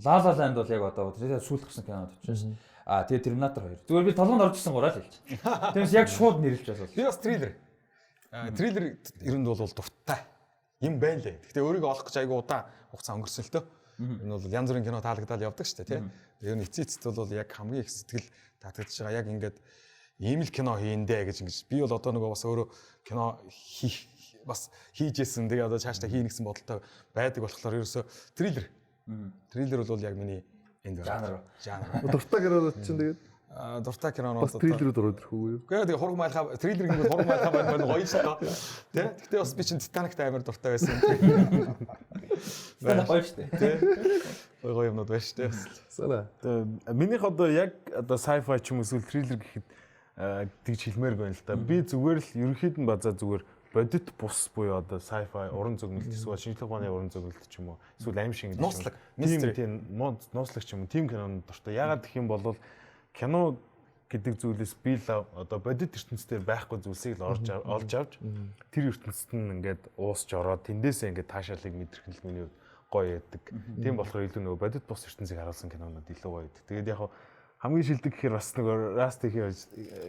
La La Land бол яг одоо сүүлд гарсан кинод очиж байна. Тэгээ Terminator 2. Зүгээр би толгойд орж ирсэн 3 л хэлж. Тэгээс яг шууд нэрлж байна. Би бас триллер. Триллер ер нь бол дуртай юм байна лээ. Гэхдээ өөрийгөө олох гэж айгу удаан хугацаа өнгөрсөн л төө. Энэ бол янз бүрийн кино таалагдал явдаг шүү дээ, тийм. Ер нь эцэцэд бол яг хамгийн их сэтгэл татагдж байгаа. Яг ингээд ийм л кино хийндэ гэж ингэж би бол одоо нөгөө бас өөрөө кино бас хийжсэн. Тэгээ одоо цаашдаа хийнэ гэсэн бодолтой байдаг болохоор ерөөсө триллер. Триллер бол яг миний энэ жанр. Дуртай кинонууд чинь тэгээд дуртай кинонууд бас триллерүүд ороод ирэх үү? Гэхдээ тэгээ хург майлхаа триллер гэнэ хург майлхаа байна гоё шүү дээ. Тэ? Гэхдээ бас би чинь Titanic амар дуртай байсан. Титаник гоё шүү дээ. Тэ? Гоё юмнууд байна шүү дээ. Санаа. Минийх одоо яг одоо sci-fi ч юм уу эсвэл триллер гэхэд тэгж хэлмээр байна л да. Би зүгээр л ерөнхийд нь базаа зүгээр бодит бус буюу одоо sci-fi уран зөгнөлт эсвэл шинжлэх ухааны уран зөгнөлт ч юм уу эсвэл аим шиг нууцлаг, тийм нууцлаг ч юм уу тийм кинонд дуртай. Ягаад гэх юм бол кино гэдэг зүйлээс би л одоо бодит ертөнцийн байхгүй зүйлсийг л олж авч тэр ертөнцид нь ингээд уусч ороод тэндээсээ ингээд таашаалыг мэдрэх нь л миний гоё яадаг. Тийм болохоор илүү нөгөө бодит бус ертөнцийг харуулсан кинонууд илүү гоё байдаг. Тэгээд яг хамгийн шилдэг гэхээр бас нөгөө Rust-ийн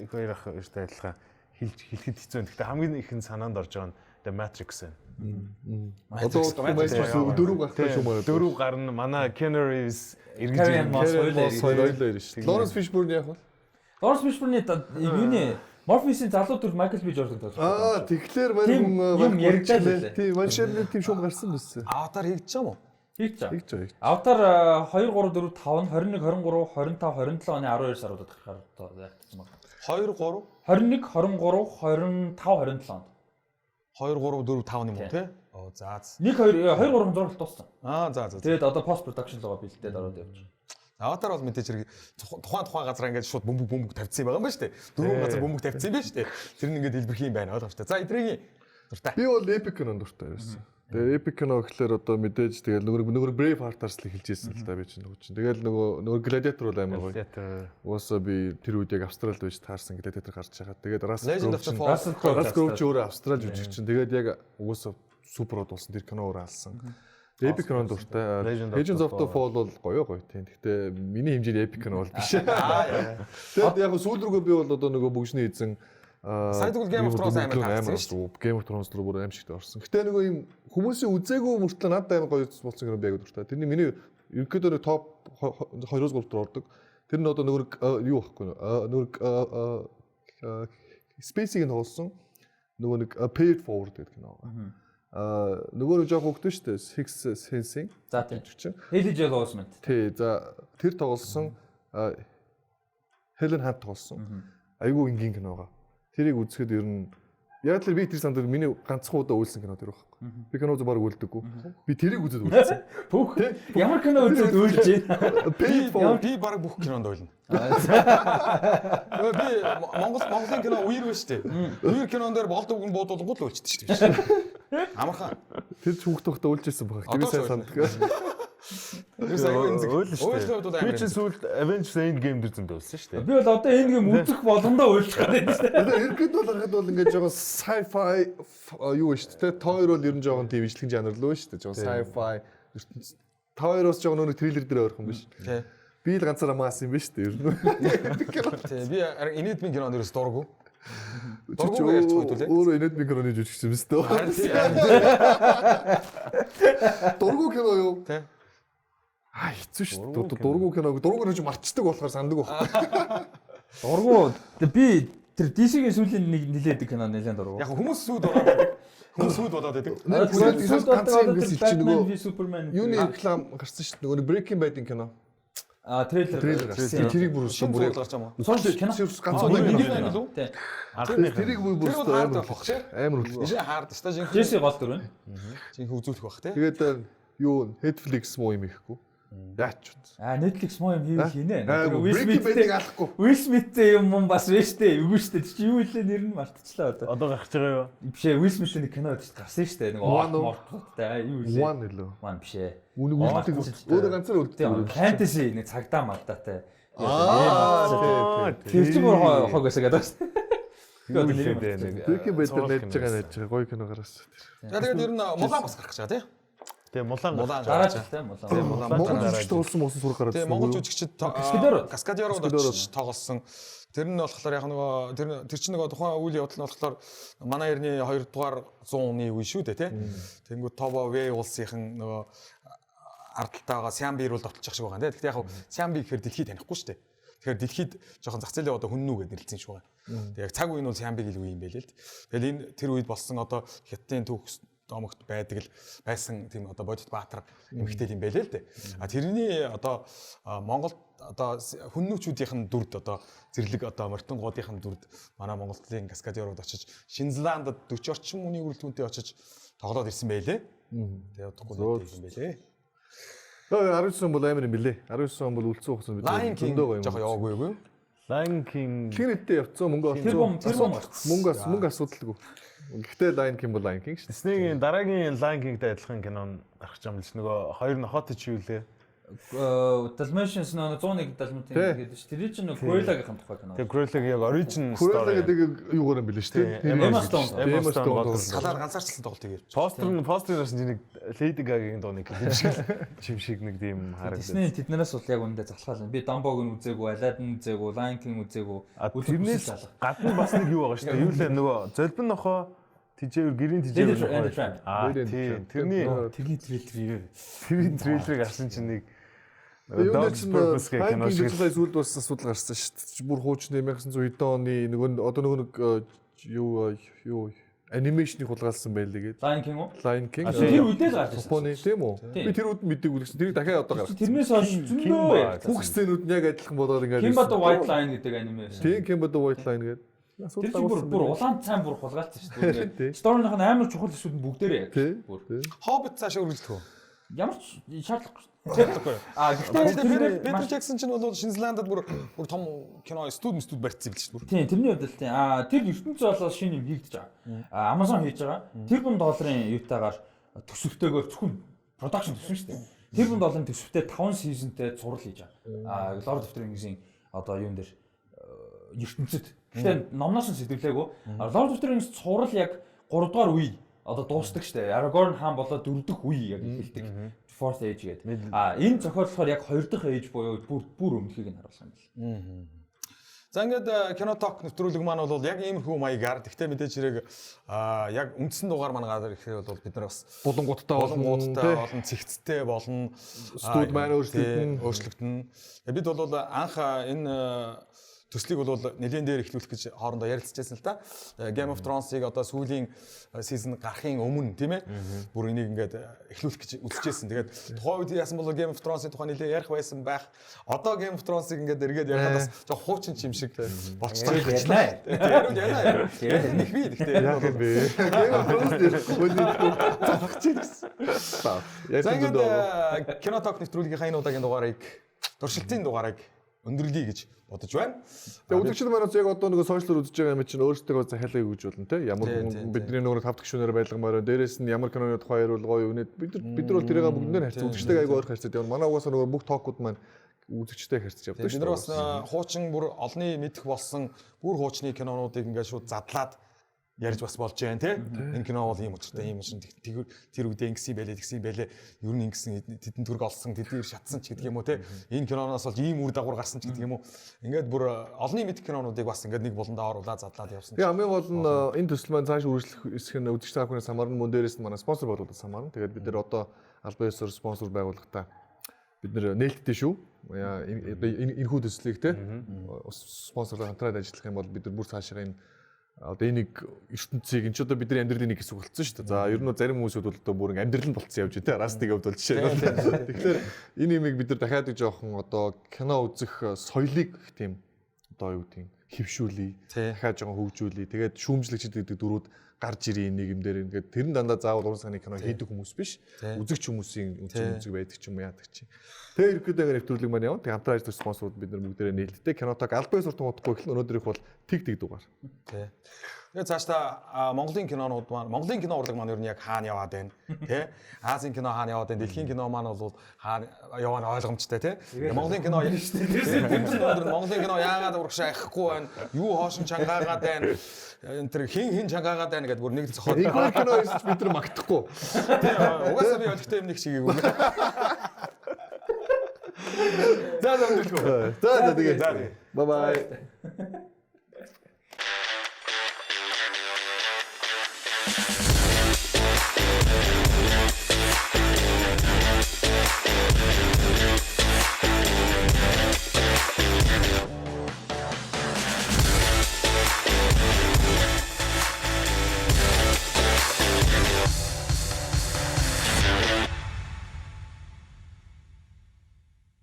хоёр ах ихтэй адилхан хэлэхэд хэцүү байна. Гэхдээ хамгийн их нь санаанд орж байгаа нь The Matrix байна. Одоо дөрөв гартай шүү маа. Дөрөв гарна. Манай Keanu Reeves соёлоо ирж шүү. Lawrence Fishburne яг бол. Lawrence Fishburne юуны Morpheus-ийн залуу төр Michael B. Jordan тоглож. Тэгэхээр мань юм яригдаад байлаа. Тийм маншерны тийм шуум гарсан биз. Аватар хийж байгаа юм уу? Хийж байгаа. Аватар 2 3 4 5 21 23 25 27 оны 12 саруудад гарах ягдсан байна. 2 3 21 23 25 27 онд. 2 3 4 5 юм уу те? Оо за. 1 2 3 зураг дууссан. За. Тэгээд одоо пост production руугаа бэлдээд ороод явж байгаа. Аватар бол мэдээж хэрэг тухайн газар ингээд шууд бөмбөг тавьчихсан байгаа юм байна шүү дээ. Дөрвөн газар бөмбөг тавьчихсан юм байна шүү дээ. Тэр нь ингээд хэлбэрх юм байна ойлгомжтой. За эдрэгийн дуртай. Би бол epic кинонд дуртай байсан. Тэгээ epic кино гэхэлэр одоо мэдээж тэгэл нөгөө Brave Heart-аас л эхэлж ирсэн л да би чинь нөгөө чинь. Тэгэл нөгөө Gladiator бол амар гоё. Уусаа би тэр үед яг Австралид байж таарсан Gladiator гарч байгаа. Тэгээд Russell Crowe өөрөө Австрал жүжигчин. Тэгээд яг уусаа супер од болсон тэр кино өөрөө алсан. Epic кинонд дуртай. Legends of the Fall бол гоё тийм. Гэхдээ миний хэмжээний epic кино бол биш. Тэгээд яг сүүл рүүгээ би бол одоо нөгөө бүгшний эзэн Сайдгул Game of Thrones амар шүү. Game of Thrones руу бүр аимшигт орсон. Гэтэ нөгөө юм хүмүүсийн үзээгүй мөртлөө надад амар гоё болсон кино байгаад дуртай. Тэрний миний ерөнхийдөө топ 2-3 дээр ордог. Тэр нь одоо нөгөө юу байхгүй нөгөө Space-ийг нь тоглосон. Нөгөө нэг Paid Forward гэдэг кино. Нөгөө нэг жоох хөгтөн шүү дээ. Six Sense. За тийм ч чинь. Elijah Osment. Тий, за тэр тоглосон Helen Hunt тоглосон. Айгуу энгийн киногоо. Тэрийг үзэхэд ер нь яг л би тэр санд миний ганцхан удаа үйлсэн кино тэр байхгүй. Би кино зөв баг үлдэггүй. Би тэрийг үзээд үйлсэн. Бүх ямар кино үзээд үйлж байна. Би баг бүх кинонд ойлно. Би Монголын кино үер байна шүү дээ. Үер кинон дээр болдог нь буудуулгууд л үйлчихдээ шүү дээ. Амархан. Тэр хүүхд тогтоо үйлжсэн баг. Тэр сайн санд. Би ч сүүлд Avengers Endgame дээр зөндөө үлсэн шүү дээ. Би бол одоо Endgame үзэх болгондоо уйлчих гэдэг шүү дээ. Эргээд бол харахад бол ингээд жоохон sci-fi юу шүү дээ. Тойр бол ер нь жоохон тийм ижлэгэн жанр л шүү дээ. Жоохон sci-fi ертөнц. Тойроос жоохон нэг трейлер дээр ойрхон биш. Би л ганцаараа маас юм биш дээ ер нь. Би Enedmin кинонд ерөөс дурггүй. Дурггүй ярьж байгаа үү? Өөр Enedmin киноны жүжигч юм шүү дээ. Дурггүй кино юу? Хэцүү шүү дээ. Дурггүй киног марчдаг болохоор сандаг баг. Дурггүй би тэр DC-ийн сүүлийн нэг нилээдэг кино нэлээд дурггүй. Яг хүмүүс сүйд болоод байдаг. Хүмүүс сүйд болоод байдаг. Сүйд ганцхан ингэсэн чинь нөгөө Superman юуны реклам гарсан шүү дээ. Нөгөө Breaking Bad-ийн кино. Трейлер гарсан. Тэрийг бүр өссөн бүр гарч байгаа юм. Сонш кино ганцхан нэг байна уу? Тийм. Тэрийг бүр амар үлдсэн. Ишээ хаард стажин. Джесси гол дүр байна. Жинхэнэ үзүүлэх бах тий. Тэгээд юу Netflix муу юм ихгүй. Яач вэ? Netflix муу юм хийх хийнэ. Breaking Bad-ыг алахгүй. Will Smith-тэй юм бас биш дээ. Үгүй шүү дээ. Чи юу хэлээ нэр нь мартчихлаа одоо. Одоо гарч байгаа юу? Биш ээ. Will Smith-ийн кино гарсан шүү дээ. Нэг морттой юу хэлээ. One лөө. One биш ээ. Өөрөө ганцаар үлдсэн. Fantasy нэг цагдаа мадаатай. Тэр Тэр чинь бүр хог байсан гэдэг шүү Breaking дээ. Bad-ээр найж байгаа гоё кино гаргасан. Тэгээд ер нь Мулан бас гарах гэж байгаа тий. Тэгээ Мулан гараад тийм Мулан. Монгол жүжигчд болсон суур гараад. Тэгээ Монгол жүжигчд Каскадиарууд очиж тоглосон. Тэр нь болохоор яг нөгөө тэр чинь нөгөө тухайн үйл явдал нь болохоор манай эртний 2 дугаар 100 оны үе шүү дээ тий. Тэнгүү Тово В улсынхан нөгөө ардталтайгаа Сямби руу довтлох шиг байгаа нэ. Гэхдээ яг Сямби гэхээр дэлхийд танихгүй шүү дээ. Тэгэхээр дэлхийд жоохон зах зээлийн одоо хүннүү гэдээ нэрлэлсэн шүү байгаа. Тэгээ яг цаг үе нь бол Сямби гэл үе юм байл л. Тэгэл энэ тэр үед болсон одоо хятадын төгс домогт байдаг л байсан тийм одоо бодит баатар эмэгтэй юм байлээ л дээ. А тэрний одоо Монголд одоо хүннүүчүүдийн дүрд одоо зэрлэг одоо мортонгуудын дүрд манай Монголын Каскадиарууд очиж Шинзландд 40 орчим хүний үргэлжлүүлэлтөнд очиж тоглоод ирсэн байлээ. Тэгээ удахгүй юм байлээ. 19 он бол амар юм билээ. 19 он бол үлдсэн ухсан бид зөндөө гоё яваагүй юу? Lion King Кинэттэй явцсан мөнгө авсан. Мөнгө асуудалгүй. Гэхдээ Lion King бол Lion King шүү дээ. Disney-ийн дараагийн Lion King-тэй адилхан кино гарах юм л нөгөө хоёр нохотой чи юу лээ? Dalmatians нөгөө 101 Dalmatian гэдэг чинь тэр чинь Cruella-гийн тухай кино. Тэгээ Cruella-гийн яг origin story. Cruella гэдэг юугаар юм бэлээ шүү дээ. Emma Stone. Салаар ганцаарчлан тоглолт хийв. Постернаас нэг Lady Gaga-гийн дууны чимшиг нэг тийм харагдав. Disney тэднээс бол яг үүндээ залхаал. Би Dumbo-г нь үзээгүй, Aladdin үзээгүй, Lion King үзээгүй. Тэрнээс гадна бас нэг юу байгаа шүү дээ. Юу лээ нөгөө золбин нохоо тижээр гэрийн тижээр тийм тэрний трейлерыг авсан чинь нэг кино шиг зүйлд бас асуудал гарсан шүү дээ. Бүр хуучны 1990 оны нөгөө одоо нөгөө юу анимашныг хулгайлсан байлээ гэдэг. Lion King уу? Lion King. Тэр үедээ л гарч ирсэн. Тийм үү? Би тэр үед мэдээгүй гэсэн. Тэрийг дахиад одоо гаргасан. Тэрнээс хойш зөндөө бүх сценүүд нь яг адилхан болоод ингээд Kimba the White Line гэдэг аниме байсан. Тийм Kimba the White Line гэдэг. Тэр чинь бүр улаан цайн бүр хулгайлцсан шүү дээ. Story-ных нь амар чухал хэсүүд нь бүгдээрээ яг бүр. Hobbit цаашаа үргэлжлэх үү? Ямар ч шаардлахгүй. Гэхдээ Peter Jackson чинь бол Шинэ Зеландад бүр том кино студ барьцсан юм л шүү дээ. Тийм, тэрний хувьд л тийм. Тэр ертөнцийн болоо шинэ юм хийгдэж байгаа. Amazon хийж байгаа. Тэр $1 юутаагаар төсөвтэйгээр зөвхөн production төсөв шүү дээ. Тэр $1 төсөвтэй 5 seasonтэй зураг хийж байгаа. Lord of the Rings-ийн одоо юун дээр ертөнцид. Гэхдээ номноос нь сэтгэлээгүй. Lord of the Rings цуврал яг 3 дугаар үе одоо дуустдаг шүү дээ. Aragorn хаан болоод 4 дахь үе яг эхэлдэг. Fourth Age гэдэг. Энэ зохиол болохоор яг 2 дахь age буюу бүр өмнөхийг нь харуулсан юм байна. За ингээд Кино Talk нэвтрүүлэг маань бол яг иймэрхүү маягаар гэхдээ мэдээж хэрэг яг үндсэн дугаар маань гадар ирэхээр бол бид нар бас булангуудтай болон цэгцтэй болон студ маань өөрчлөгдөн. Бид бол анх энэ төслийг бол нэлээд дээр эхлүүлэх гэж хоорондоо ярилцчихсан л та. Game of Thrones-ыг одоо сүүлийн season гарахын өмнө тийм ээ. Бүр энийг ингээд эхлүүлэх гэж үзчихсэн. Тэгээд тухайн үед яасан бол Game of Thrones-ийн тухай нэлээд ярих байсан байх. Одоо Game of Thrones-ыг ингээд эргээд ярихад бас жоо хуучин юм шиг болчихлоо. Ярина. Нэг би гэхдээ яг би. Game of Thrones За ингээд Кино Talk нэвтрүүлгийнхаа энэ удаагийн дугаарыг туршилтын дугаарыг өндөрлөе гэж бодож байна. Тэгээ үзэгчид манаас яг одоо нөгөө сошиалор үзэж байгаа юм чинь өөрсдөө захиалгыг өгж болно те. Ямар бидний нөгөө 5 гишүүнээр байлгамаар дээрээс нь ямар киноны тухай ярил гоё үнэт бид нар бол тэрийг бүгдээр харьцаа үзэгчтэйгээ айгүй ойр харьцаад явна. Манай угаасаа нөгөө бүх токууд маань үзэгчтэй харьцаж явдаг шүү дээ. Бид нар бас хуучин бүр олны мэдэх болсон бүр хуучны кинонуудыг ингээд шууд задлаад ярьж бас болж байна те. Энэ кино бол ийм учиртай ийм шин тэр үедээ ингэсэн байлээ ер нь ингэсэн тэдэн төрг олсон тэдний шатсан ч гэдэг юм уу те. Энэ киноноос бол ийм үр дагавар гарсан ч гэдэг юм уу. Ингээд бүр олны мэдх кинонуудыг бас ингээд нэг буландаа оруулаад задлаад явсан. Тэгээ хамгийн гол нь энэ төсөл маань цааш үргэлжлэх эсэх нь үзэгч та бүхнээс хамаарна мөн дээрээс нь манай спонсор болоод хамаарна. Тэгээд бид нэр одоо албан ёсоор спонсор байгуулахдаа бид нэр нээлттэй шүү. Энэхүү төслийг те спонсорлоо хамтраад ажиллах юм бол бид нар бүр цаашаа энэ одоо энийг ертөнцийг энэ ч одоо бидний амьдралын нэг хэсэг болсон шүү дээ. За ер нь зарим хүмүүсүүд бол одоо бүр амьдрал нь болцсон явж байна те. Растиг хувьд бол жишээ нь. Тэгэхээр энэ имийг бид нар дахиад нэг жоохон одоо кино үзэх соёлыг тийм одоо юу гэдэг нь хөвшүүлээ. Дахиад жоохон хөгжүүлээ. Тэгээд шүүмжлэгчд гэдэг дөрүүд гарч ирээ нэг юм дээр ингээд тэр нь дандаа заавал уран сайхны кино хийдэг хүмүүс биш. Үзэгч хүмүүсийн үзэг байдаг ч юм уу яадаг чи. Тэгээ ерөөдөө нэвтрүүлэг маань явна. Тэгээ хамтран ажиллах спонсорууд бид нар бүгдээрээ нээлттэй Кино Talk албан ёсоор тунгаахгүй эхлэн өнөөдөр их бол тэг дугаар. Тий. Тэгээ цаашдаа Монголын кинонууд маань Монголын кино урлаг маань ер нь яг хаана яваад байна тий. Азийн кино хаана яваад байна, дэлхийн кино маань бол хаана яваа ойлгомжтой тий. Монголын кино юм шүү дээ. Тэр Монголын кино яагаад урагшаа ихгүй байна? Юу хоошин чангаагаад байна? Энэ тэр хин чангаагаад байна гэдээ бүр нэг зохиол. Энэ кино хийж бид нар магтахгүй. Тий. Угаасаа би ойлгохтой юм нэг чигээгүй. За өндөрлөө. За тэгээ. Bye bye.